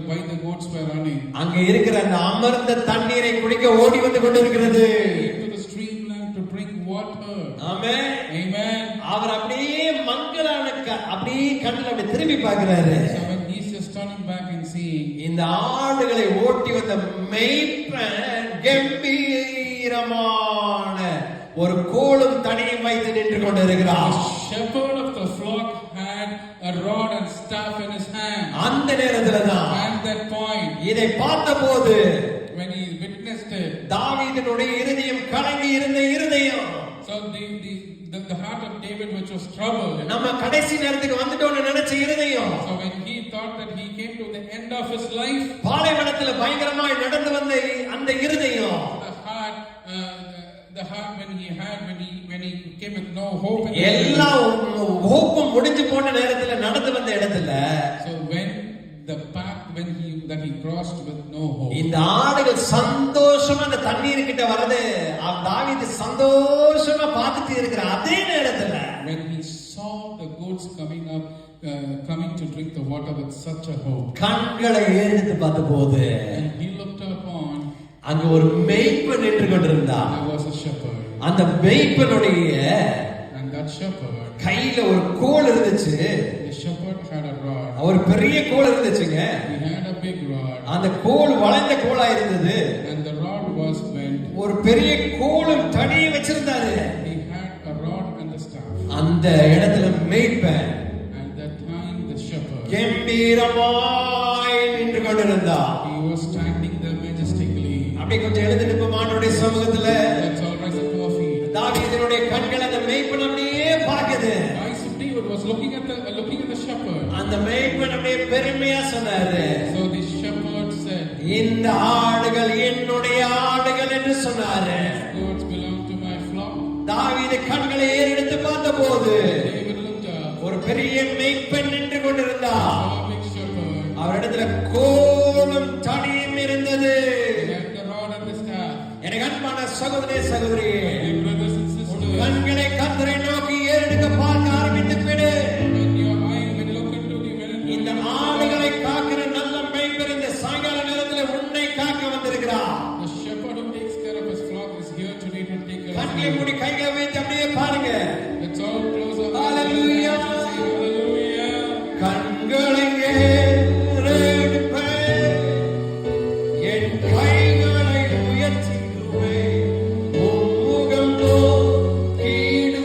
Why the goats were running? அங்க இருக்கிற அந்த அமர்ந்த தண்ணீரை குடிக்க ஓடி வந்து கொண்டிருக்கிறது. Into the streamland to drink water. Amen. Amen. அவர் அப்படியே மங்கலான அப்படியே கண்ணுல அப்படி திரும்பி பார்க்கறாரு. So when he's just turning back and seeing, இந்த ஆடுகளை ஓட்டி வந்த மேய்ப்பன் கம்பீரமான ஒரு கோலும் தடியும் வைத்து நின்று கொண்டிருக்கிறார். the shepherd of the flock had a rod and staff in his hand. அந்த நேரத்துல தான் At that point, இதை பார்த்தபோது when he witnessed it, தாவீதினுடைய இருதயம் கலங்கி இருந்த இருதயம், so the heart of David, which was troubled. நம்ம கடைசி நேரத்துக்கு வந்துட்டோம்னு நினைச்ச இருதயம், So when he thought that he came to the end of his life, பாலைவனத்துல பயங்கரமாய் நடந்து வந்த அந்த இருதயம், the heart when he came with no hope in எல்லா ஹோப்பும் முடிஞ்சு போன நேரத்துல நடந்து வந்த இடத்துல, so when the path that he crossed with no hope, இந்த ஆடுகள் சந்தோஷமா அந்த தண்ணீர் கிட்ட வரது தாவீது சந்தோஷமா பார்த்துட்டு இருக்கிற அதே நேரத்துல, when he saw the goats coming to drink the water with such a hope, கண்களை ஏறெடுத்து பார்த்தபோது and he looked upon, அங்க ஒரு மேய்ப்பன் நின்று கொண்டிருந்தான். there was a shepherd, அந்த மேய்ப்பனுடைய and that shepherd, கையில ஒரு கோல் இருந்துச்சு. the shepherd had a rod. ஒரு பெரிய கோல் இருந்துச்சுங்க. He had a big rod, அந்த கோல் வளைந்த கோலா இருந்தது. and the rod was bent. ஒரு பெரிய கோலும் தடியும் வச்சிருந்தாரு. He had a rod and a staff. அந்த இடத்துல மேய்ப்பன் At that time, the shepherd, கம்பீரமாய் நின்று கொண்டிருந்தான். he was standing there majestically. அப்படியே கொஞ்சம் எழுந்து நிற்பமானுடைய சமூகத்துல Let's all rise up to our feet. தாவீதினுடைய கண்கள் அந்த மேய்ப்பன் அப்படியே பார்க்குது. The eyes of David was looking at the shepherd. அந்த மேய்ப்பன் அப்படியே பெருமையா சொன்னாரு, So the shepherd said, இந்த ஆடுகள் என்னுடைய ஆடுகள் என்று சொன்னாரு. goats belong to my flock. தாவீது கண்களை ஏறெடுத்து பார்த்தபோது David looked up, ஒரு பெரிய மேய்ப்பன் நின்று கொண்டிருந்தார். saw a big shepherd. அவரிடத்துல கோலும் தடியும் இருந்தது. He had the rod and the staff. எனக்கு அன்பான சகோதரே சகோதரியே, My brothers and sisters, கண்களை கர்த்தரை நோக்கி ஏறெடுக்க பார்க்க ஆரம்பித்து விடு. when you look into the இந்த ஆடுகளை காக்கிற நல்ல மேய்ப்பர் இந்த சாயங்கால நேரத்துல உன்னை காக்க வந்திருக்கிறார். the shepherd who takes care of his flock is here today to take care of கண்களை you. மூடி கைகளை வைத்து அப்படியே பாருங்க. Let's all close our eyes. Hallelujah. and say hallelujah. கண்களை ஏறெடுப்பேன், என் கைகளை உயர்த்திடுவேன், உம்முகம் நோக்கிடுவேன்.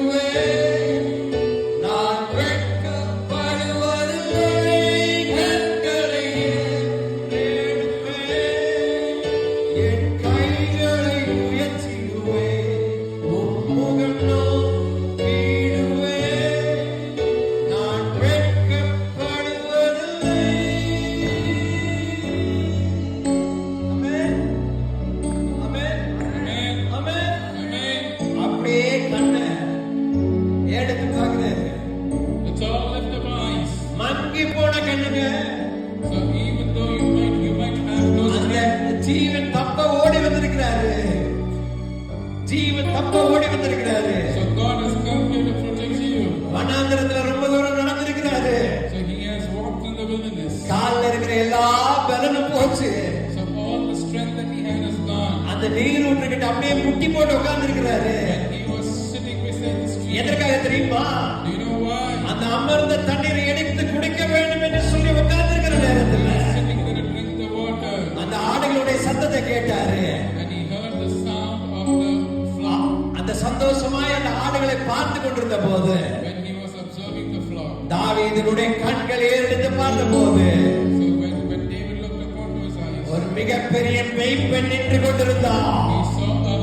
பக்கம் ஓடி வந்திருக்கிறாரு. So God has come here to protect you. வனாந்திரத்துல ரொம்ப தூரம் நடந்திருக்கிறாரு. So he has walked in the wilderness. கால்ல இருக்கிற எல்லா பலனும் போச்சு. So all the strength that he had is gone. அந்த நீர் ஊற்றுக்கிட்ட அப்படியே முட்டி போட்டு உட்கார்ந்து இருக்கிறாரு. And he was sitting beside the stream. எதற்காக தெரியுமா? Do you know why? அந்த அமர்ந்த தண்ணீரை எடுத்து குடிக்க வேண்டும் என்று சொல்லி உட்கார்ந்து இருக்கிற நேரத்துல Sitting there to drink the water. அந்த ஆடுகளுடைய சத்தத்தை கேட்டாரு. And he heard the sound of the flock. அந்த சந்தோஷமாய் அந்த ஆடுகளை பார்த்து கொண்டிருந்த போது When he was observing the flock. தாவீதினுடைய கண்கள் ஏறெடுத்து பார்த்த போது So when David looked upon his eyes, ஒரு மிகப்பெரிய மெய்ப்பெண் நின்று கொண்டிருந்தார்.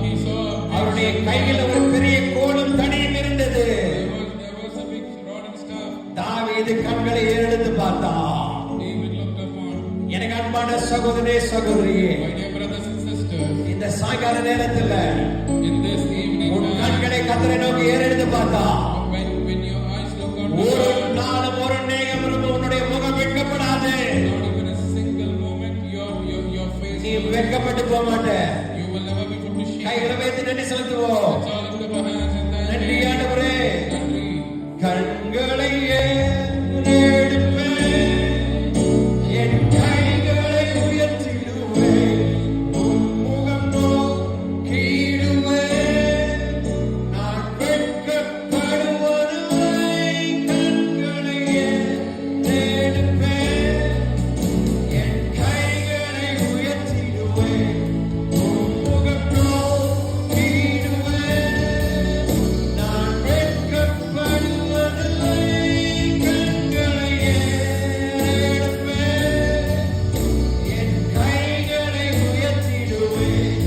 he saw அவருடைய கையில ஒரு பெரிய கோலும் தடியும் இருந்தது. there was a big rod and staff. தாவீது கண்களை ஏறெடுத்து பார்த்தான். David looked upon. எனக்கு அன்பான சகோதரே சகோதரியே, My dear brothers and sisters, இந்த சாயங்கால நேரத்துல in this evening உன் time, கண்களை கத்தரை நோக்கி ஏறெடுத்து பார்த்தா when your eyes look unto ஒரு God, நாளும் ஒரு நேரம் உன்னுடைய முகம் வெட்கப்படாது. not even a single moment your face, நீ வெட்கப்பட்டு போக மாட்ட. you will never be put to shame. கைகளை வைத்து நன்றி செலுத்துவோம். Let's all lift up our hands and thank நன்றி Him. ஆண்டவரே. Nandri. கண்களை ஏறெடுப்பேன், என் கைகளை உயர்த்திடுவேன், உன் முகம் நோக்கிடுவேன், நான் வெட்கப்படுவதில்லை. கண்களை ஏறெடுப்பேன், என் கைகளை உயர்த்திடுவேன், உன் முகம் நோக்கிடுவேன், நான் வெட்கப்படுவதில்லை. கண்களை ஏறெடுப்பேன், என் கைகளை உயர்த்திடுவேன்,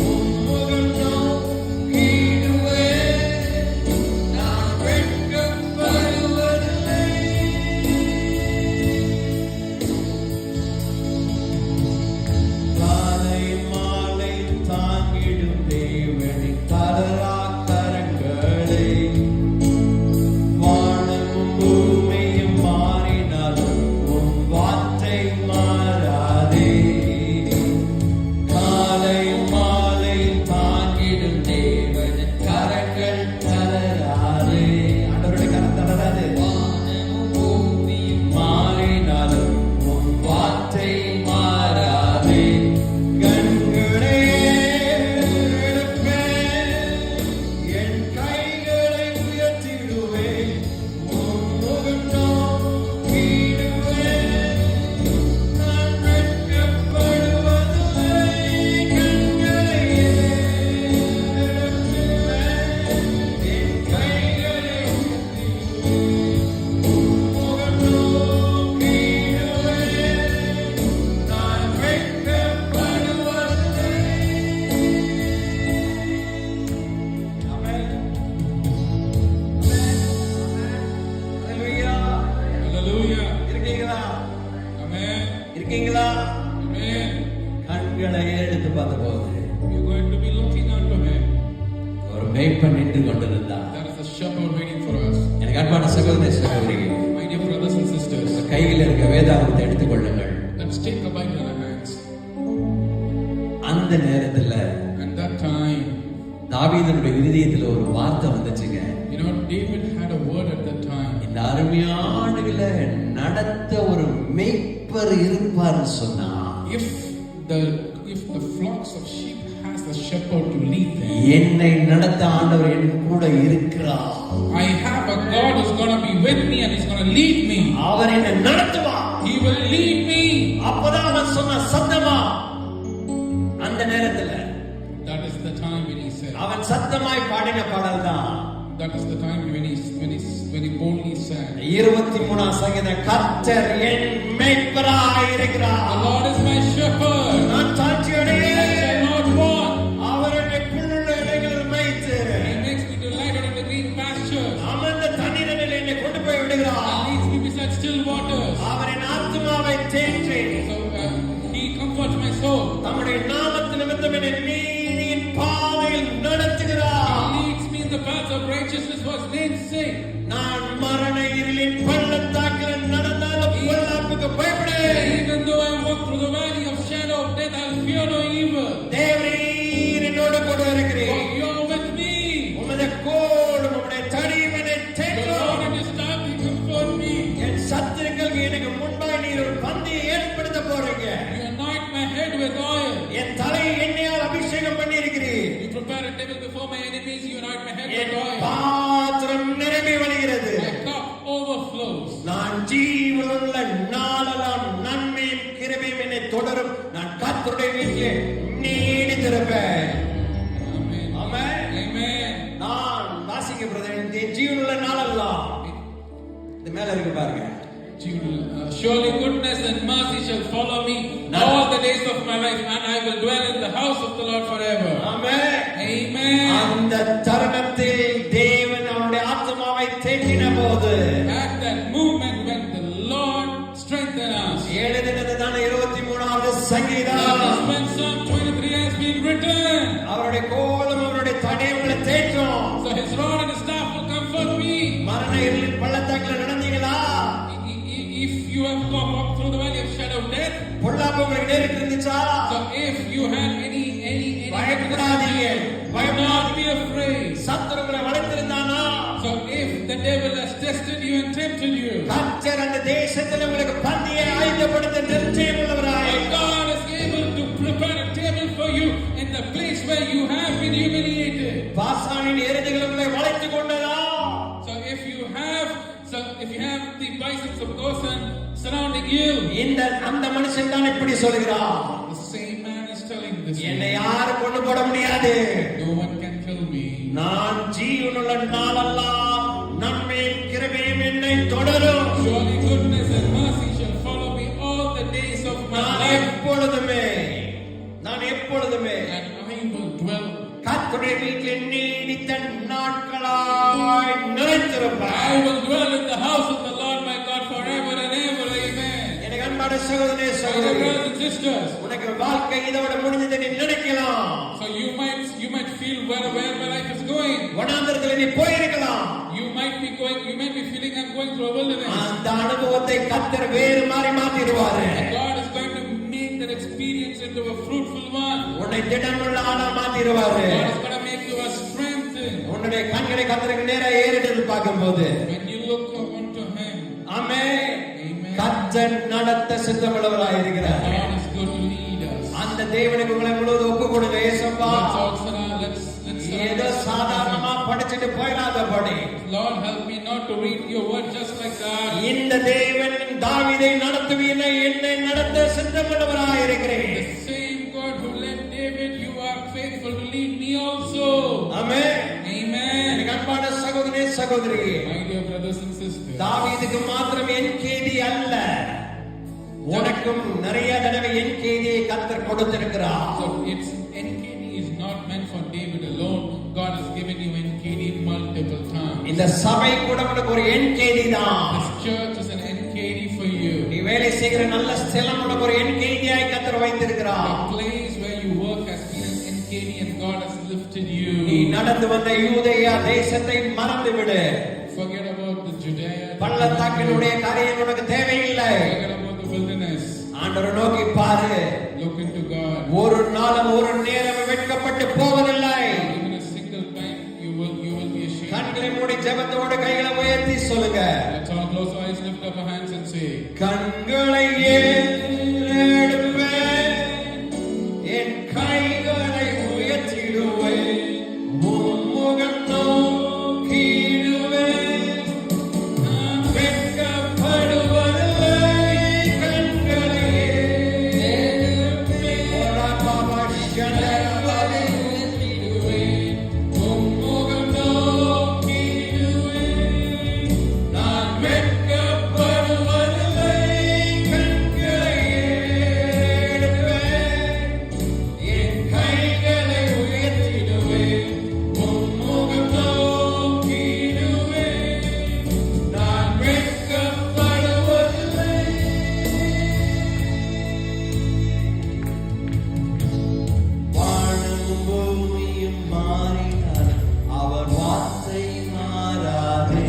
உன் முகம் நோக்கிடுவேன், நான் வெட்கப்படுவதில்லை. காலை மாலை தாங்கிடும் தேவனின் கலரா கரங்களை, வானமும் பூமியும் மாறினாலும் உன் வார்த்தை மாறாதே. காலை மாலை தாங்கிடும் தேவனின் கரங்கள் தளராதே. ஆண்டவருடைய கரம் தளராது. வானமும் பூமியும் மாறினாலும் உன் வார்த்தை மாறாதே. கண்களை ஏறெடுப்பேன், என் கைகளை உயர்த்திடுவேன், உன் முகம் நோக்கிடுவேன், நான் வெட்கப்படுவதில்லை. கண்களை ஏறெடுப்பேன், என் கைகளை உயர்த்திடுவேன், உன் முகம் நோக்கிடுவேன், நான் வெட்கப்படுவதில்லை. ஆமென். ஹல்லேலூயா. Hallelujah. இருக்கீங்களா? Amen. இருக்கீங்களா? Amen. கண்களை எடுத்து பார்த்தபோது You're going to be looking unto Him. ஒரு மேய்ப்பன் நின்று கொண்டிருந்தார். There is a shepherd waiting for us. எனக்கு அன்பான சகோதர சகோதரிகள், My dear brothers and sisters, கையில் இருக்க வேதாகமத்தை எடுத்துக்கொள்ளுங்கள். let's take a Bible in our hands. அந்த நேரத்துல And that time, தாவீதுடைய இருதயத்துல ஒரு வார்த்தை வந்துச்சுங்க. you know, David had a word at that time. இந்த அருமையாடுகளை நடத்த ஒரு மேய்ப்பர் இருப்பார்னு சொன்னா, If the flocks of sheep has a shepherd to lead them, என்னை நடத்த ஆண்டவர் என் கூட இருக்கிறார். I have a God who's going to be with me and He's going to lead me. அவர் என்னை நடத்துவார். He will lead me. அப்பதான் அவன் சொன்ன சத்தமா அந்த நேரத்துல That is the time when he said. அவன் சத்தமாய் பாடின பாடல் தான். That is the time when he boldly said. 23 சங்கீதம், கர்த்தர் என் மேய்ப்பராய் The இருக்கிறார், Lord is my shepherd. நான் I தாழ்ச்சியடையேன். shall not want. அவர் என்னை புல்லுள்ள இடங்களில் மேய்த்து He makes me to lie down in the green pastures. அமர்ந்த தண்ணீரில் என்னை கொண்டு போய் And விடுகிறார். leads me beside still waters. அவர் என் ஆத்துமாவை தேற்றி So He comforts my soul. தம்முடைய நாமத்து நிமித்தம் என்னை நீதியின் பாதையில் நடத்துகிறார். He leads me in the paths of righteousness for His name's sake. நான் மரண இருளின் பள்ளத்தாக்கில் நடந்தாலும் பொல்லாப்புக்கு பயப்படேன். Even though I walk through the valley of shadow of death, I'll fear no evil. தேவரீர் என்னோடு கூட இருக்கிறீர். For you're with me. anointed with oil. என் தலையை எண்ணெயால் அபிஷேகம் பண்ணி இருக்கிறீர். You prepare a table before my enemies. You anoint my head N with oil. பாத்திரம் நிரம்பி வழிகிறது. My cup overflows. நான் ஜீவனுள்ள நாளெல்லாம் நன்மையும் கிருபையும் என்னை தொடரும். நான் கர்த்தருடைய வீட்டிலே நீடித்திருப்பேன். Amen. ஆமென். Amen. நான் வாசிக்க பிரதர் என் ஜீவனுள்ள நாளெல்லாம் இது மேல இருக்கு பாருங்க. Surely goodness and mercy shall follow me all the days of my life, and I will dwell in the house of the Lord forever. Amen. Amen. அந்த தருணத்தில் தேவன் அவருடைய ஆத்மாவை தேற்றின போது At that moment when the Lord strengthened us, எழுதினதுதான 23வது சங்கீதம். that is when Psalm 23 has been written. அவருடைய கோலும் அவருடைய தடையுங்களை தேற்றும். So his rod and his staff will comfort me. மரண இருளின் பள்ளத்தாக்குல நடந்தீங்களா? If you have walked through the valley of shadow of death, பொல்லாப்பு உங்களுக்கு நேரிட்டு இருந்துச்சா? so if you had any பயப்படாதீங்க. do not be afraid. சத்துரு உங்களை வளைத்திருந்தானா? So if the devil has tested you and tempted you, கர்த்தர் அந்த தேசத்தில் உங்களுக்கு பந்தியை ஆயத்தப்படுத்த நிச்சயம் உள்ளவராய். God is able to prepare a table for you in the place where you have been humiliated. பாசானின் எருதுகள் உங்களை வளைத்துக் கொண்டதா? So if you have the biceps of Goshen surrounding you, அந்த மனுஷன் தான் இப்படி சொல்கிறார். the same man is telling this. என்னை யாரும் கொண்டு போட முடியாது. No one can kill me. நான் ஜீவனுள்ள நாளெல்லாம் நன்மையும் கிருபையும் என்னை தொடரும். Surely goodness and mercy shall follow me all the days of my நான் life, எப்பொழுதுமே and I will dwell. கர்த்தருடைய வீட்டில் நீடித்த நாட்களாய் நிலைத்திருப்பேன். I will dwell in the house of the Lord my God forever and ever. Amen. எனக்கு அன்பான சகோதரனே My dear சகோதரி, brothers and sisters, உனக்கு வாழ்க்கை இதோட முடிஞ்சதை நீ நினைக்கலாம். so you might feel where my life is going. வனாந்தரத்துல நீ போயிருக்கலாம். You might be feeling I'm going through a wilderness. அந்த அனுபவத்தை கர்த்தர் வேறு மாதிரி மாத்திடுவாரு. And God is going to make that experience into a fruitful one. உன்னை திடமுள்ள ஆளா மாத்திடுவாரு. God is going to make you a strengthened. உன்னுடைய கண்களை கர்த்தருக்கு நேரா ஏறெடுத்து பார்க்கும்போது When you look unto Him, amen. Amen. கர்த்தர் நடத்த சித்தமுள்ளவராய் இருக்கிறார். God is going to lead us. அந்த தேவனுக்கு உங்களை முழுவதும் ஒப்பு கொடுங்க. ஏசப்பா, Let's ஏதோ சாதாரணமா படிச்சுட்டு போயிடாதபடி Lord, help me not to read your word just like that. இந்த தேவன் தாவீதை நடத்துவீனை என்னை நடத்த சித்தமுள்ளவராய் இருக்கிறேன். The same God who led David, you are faithful to lead me also. Amen. Amen. எனக்கு அன்பான சகோதரனே சகோதரி, My dear brothers and sisters, தாவீதுக்கு மாத்திரம் என்கேதி அல்ல, உனக்கும் நிறைய தடவை என்கேதியை கர்த்தர் கொடுத்திருக்கிறார். so it's NKD is not meant for David alone. God has given you NKD multiple times. இந்த சபை கூட உனக்கு ஒரு என்கேதி தான். This church is an NKD for you. நீ வேலை செய்கிற நல்ல ஸ்தலம் உனக்கு ஒரு என்கேதியாய் கர்த்தர் வைத்திருக்கிறார். The place where you work has been an NKD and God has lifted you. நீ நடந்து வந்த யூதேயா தேசத்தை மறந்து விடு. Forget about the Judea. பள்ளத்தாக்கினுடைய காரியம் உனக்கு தேவையில்லை. Forget about the wilderness. ஆண்டவரை நோக்கி பாரு. Look into God. ஒரு நாளும் ஒரு நேரம் வெட்கப்பட்டு போவதில்லை. Even a single time you will be ashamed. கண்களை மூடி ஜெபத்தோடு கைகளை உயர்த்தி சொல்லுங்க. Let's all close our eyes, lift up our hands and say, கண்களை ஏறெடுப்பேன், என் கைகளை உயர்த்திடுவேன், உன் முகம் நோக்கிடுவேன், நான் வெட்கப்படுவதில்லை. கண்களை ஏறெடுப்பேன், ஓரா பாபா ஷண்டரவரை உயர்த்திடுவேன், உன் முகம் நோக்கிடுவேன், நான் வெட்கப்படுவதில்லை. கண்களை ஏறெடுப்பேன், என் கைகளை உயர்த்திடுவேன், உன் முகம் நோக்கிடுவேன், நான் வெட்கப்படுவதில்லை. வானமும் பூமியும் மாறினார், அவர் வார்த்தை மாறாதே.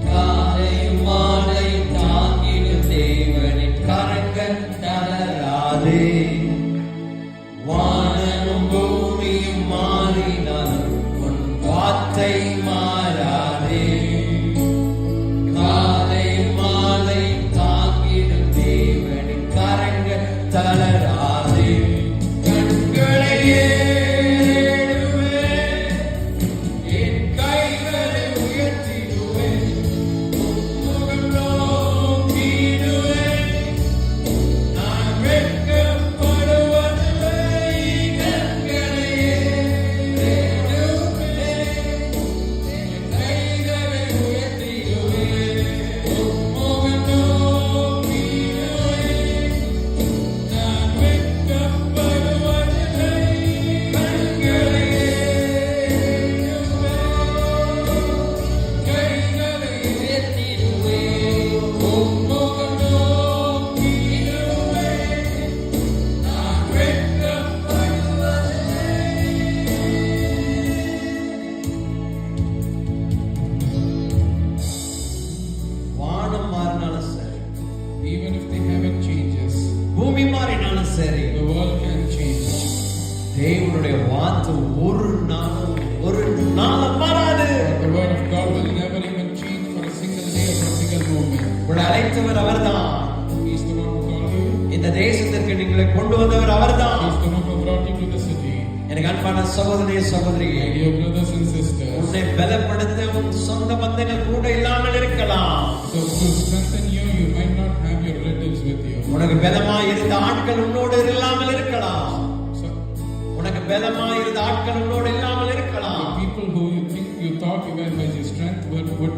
காலையும் மாலையும் தாங்கிடும் தேவனின் கரங்கள் தளராதே. வானமும் பூமியும் மாறினார், உன் வார்த்தை மாறாதே. காலையும் மாலையும் தாங்கிடும் தேவனின் கரங்கள் தளராதே. தேவனுடைய வார்த்தை ஒரு நாளும் மாறாது. The word of God will never even change for a single day or for a single moment. உங்களை அழைத்தவர் அவர்தான். He is the one who called you. இந்த தேசத்திற்கு நீங்களை கொண்டு வந்தவர் அவர்தான். He is the one who brought you to the city. எனக்கு அன்பான சகோதரிய சகோதரியே, My dear brothers and sisters, உன்னை பலப்படுத்த உன் சொந்த பந்தங்கள் கூட இல்லாமல் இருக்கலாம். so to strengthen you, you might not have your relatives with you. உனக்கு பலமாய் இருந்த ஆட்கள் உன்னோடு இல்லாமல் இருக்கலாம். So உனக்கு பலமாய் இருந்த ஆட்கள் உன்னோடு இல்லாமல் இருக்கலாம். people who you thought you were by your strength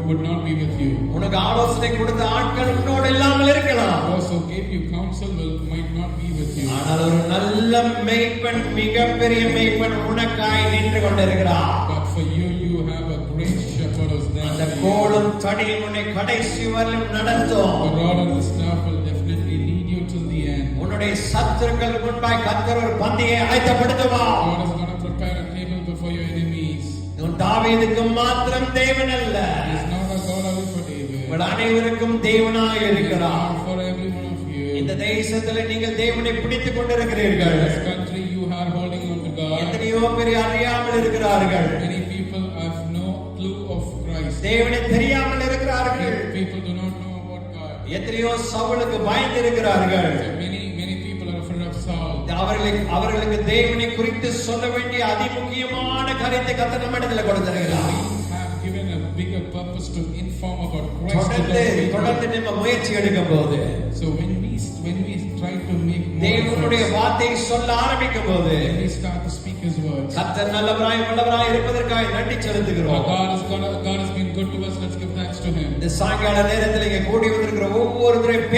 would not be with you. உனக்கு ஆலோசனை கொடுத்த ஆட்கள் உன்னோடு இல்லாமல் இருக்கலாம். Those who gave you counsel might not be with you. ஆனால் ஒரு நல்ல மேய்ப்பன், மிகப்பெரிய மேய்ப்பன் உனக்காய் நின்று கொண்டிருக்கிறார். But for you, you have a great shepherd who's there. அந்த for you. கோலும் தடியும் உன்னை கடைசி வரையிலும் நடத்தும். The rod and the staff will definitely lead you till the end. உன்னுடைய சத்துருக்கள் முன்பாய் கர்த்தர் ஒரு பந்தியை ஆயத்தப்படுத்துவார். God is going to prepare a table before your enemies. உன் தாவீதுக்கு மாத்திரம் தேவன் அல்ல, He is not a God only for David. உங்கள் அனைவருக்கும் தேவனாய் இருக்கிறார். For every one of you. இந்த தேசத்தில் நீங்கள் தேவனை பிடித்துக் கொண்டிருக்கிறீர்கள். In this country, you are holding on to God. எத்தனையோ பேர் அறியாமல் இருக்கிறார்கள். Many people have no clue of Christ. தேவனை தெரியாமல் இருக்கிறார்கள். People do not know about God. எத்தனையோ சவுலுக்கு பயந்து இருக்கிறார்கள். Many people are afraid of Saul. அவர்களுக்கு தேவனை குறித்து சொல்ல வேண்டிய அதிமுக்கியமான காரியத்தை கர்த்தர் நம்மிடத்தில் கொடுத்திருக்கிறார். We have given a bigger purpose to inform about Christ to those people. தொடர்ந்து நம்ம முயற்சி எடுக்கும் போது, So when we try to make more தேவனுடைய efforts, வார்த்தையை சொல்ல ஆரம்பிக்கும் போது, when we start to speak His words, கர்த்தர் நல்லவராய் வல்லவராய் இருப்பதற்காக நன்றி செலுத்துகிறோம். God has been good to us. Let's give thanks to Him. இந்த சாயங்கால நேரத்தில் இங்கே கூடி வந்திருக்கிற ஒவ்வொருத்தரையும்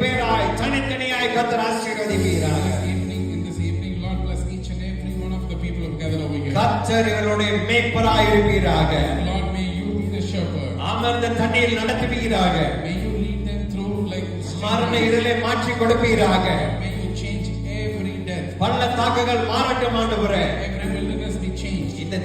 பேராய் தனித்தனியாய் கர்த்தர் ஆசீர்வதிப்பீராக. In this evening, Lord bless each and every one of the people who gathered over here. கர்த்தர் இவர்களுடைய மேய்ப்பராய் இருப்பீராக. Lord, may you be the shepherd. அமர்ந்த தண்ணீர் நடத்துவீராக. May you lead them through like மரண இருளை மாற்றி கொடுப்பீராக. May you change every death. பள்ளத்தாக்குகள் மாறட்டும் ஆண்டவரே. Every wilderness be changed. இந்த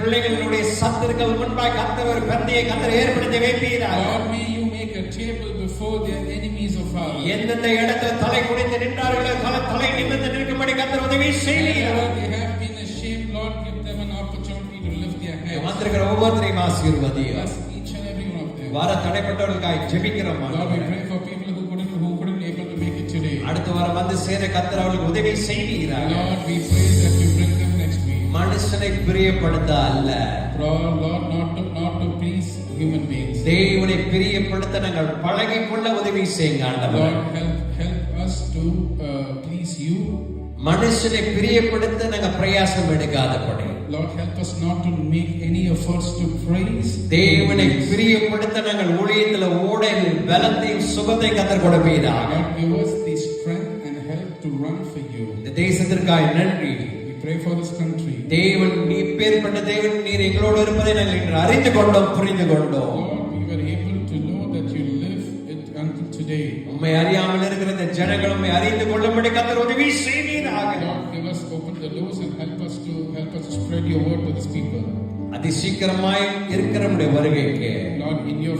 பிள்ளைகளுடைய சத்துருக்கள் முன்பாய் கர்த்தர் ஒரு பந்தியை கர்த்தர் ஏற்படுத்தி வைப்பீராக. Lord, may you make a table before their enemies of ours. எந்தெந்த இடத்துல தலை குனிந்து நின்றார்களோ தலை நிமிர்ந்து நிற்கும்படி கர்த்தர் உதவி செய்வீராக. Wherever they have been ashamed, Lord, give them an opportunity to lift their heads. வந்திருக்கிற ஒவ்வொருத்தரையும் ஆசீர்வதியும். Bless each and every one of them. வர தடைப்பட்டவர்களுக்காய் ஜெபிக்கிறோம். Lord, we pray for people who couldn't able to make it today. அடுத்த வாரம் வந்து சேர கர்த்தர் அவர்களுக்கு உதவி செய்வீராக. Lord, we pray that you bring them next week. மனுஷனை பிரியப்படுத்த அல்ல, Lord, not to please human beings. தேவனை பிரியப்படுத்த நாங்கள் பழகிக்கொள்ள உதவி செய்யுங்க ஆண்டவரே. Lord, help us to please you. மனுஷனை பிரியப்படுத்த நாங்கள் பிரயாசம் எடுக்காதபடி, Lord, help us not to make any efforts to praise. தேவனை பிரியப்படுத்த நாங்கள் ஊழியத்தில் ஓடையில் பலத்தையும் சுகத்தை கத்தர் கொடுப்பீராக. Lord, give us the strength and help to run for you. இந்த தேசத்திற்காக நன்றி. We pray for this country. தேவன் இப்பேற்பட்ட தேவன் நீர் எங்களோடு இருப்பதை நாங்கள் இன்று அறிந்து கொண்டோம், புரிந்து கொண்டோம். Lord, we were able to know that you live it until today. உம்மை அறியாமல் இருக்கிற இந்த ஜனங்கள் உம்மை அறிந்து கொள்ளும்படி கர்த்தர் உதவி செய்வீராக. Lord, give us open the doors and help us to spread your word to these people. அதி சீக்கிரமாய் இருக்கிற நம்முடைய வருகைக்கு Lord, in your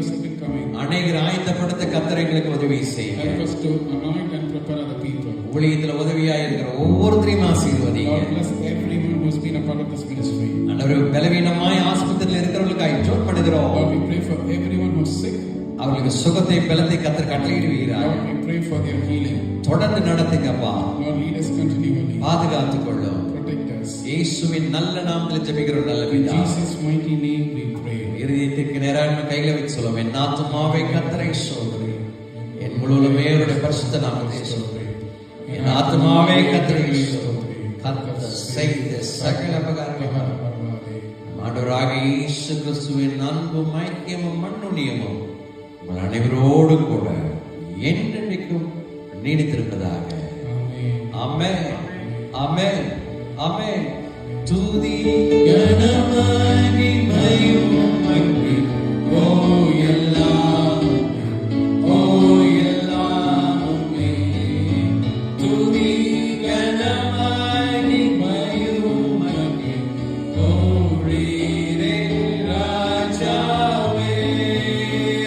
second coming, அநேகர் ஆயத்தப்படுத்த கர்த்தர் எங்களுக்கு உதவி செய்யுங்க. help us to anoint and prepare other people. ஊழியத்தில் உதவியாய் இருக்கிற ஒவ்வொருத்தரையும் ஆசீர்வதிங்க. Lord, bless everyone who's been a part of this ministry. ஆண்டவரே, பலவீனமாய் ஆஸ்பத்திரியில் இருக்கிறவர்களுக்காக ஜெபம் பண்ணுகிறோம். Lord, we pray for everyone who's sick. அவர்களுக்கு சுகத்தை பலத்தை கர்த்தர் கட்டளையிடுவீராக. Lord, we pray for their healing. தொடர்ந்து நடத்துங்கப்பா, Lord, lead us continually. பாதுகாத்துக் கொள்ளும். Protect us. இயேசுவின் நல்ல நாமத்தில் ஜெபிக்கிறோம் நல்ல In பிதாவே. Jesus' mighty name we pray. இருதயத்துக்கு நேராக கையில வச்சு சொல்லுவோம். என் ஆத்துமாவே கர்த்தரை சோதரி, என் முழுவதுமே அவருடைய பரிசுத்த நாமத்தை சோதரி. என் ஆத்துமாவே கர்த்தரை சோதரி, கர்த்தர் செய்த சகல உபகாரங்களும் ஆண்டவராக இயேசு கிறிஸ்துவின் அன்பும் ஐக்கியமும் மண்ணுண்ணியமும் உங்கள் அனைவரோடு கூட என்றென்றைக்கும் நீடித்திருப்பதாக. ஆமென், ஆமென், ஆமென். துதி கனமகிமையும் உமக்கு, ஓ எல்லாம், ஓ எல்லாமே. துதி கனமகிமையும் உமக்கு, ஓ ரீரே ராஜாவே.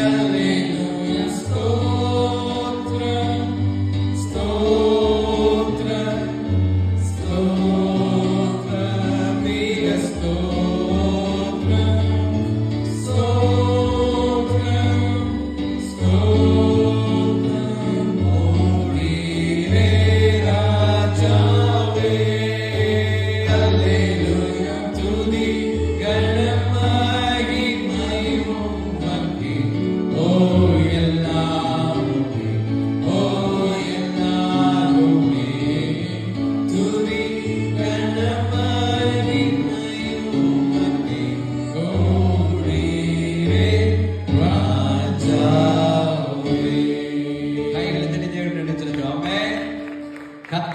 அல்லேலூயா. ஸ்தோத்திரம், ஸ்தோத்திரம், ஸ்தோத்திரம்.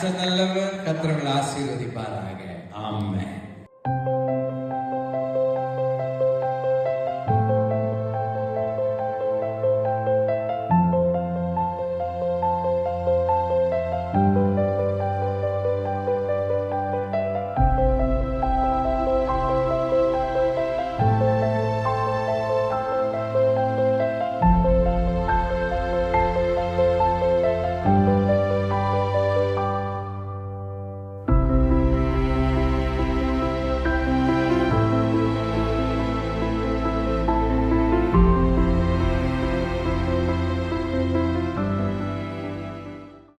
கர்த்தர் நல்லவர். கர்த்தர் உங்களை ஆசீர்வதிப்பாராக. ஆமென்.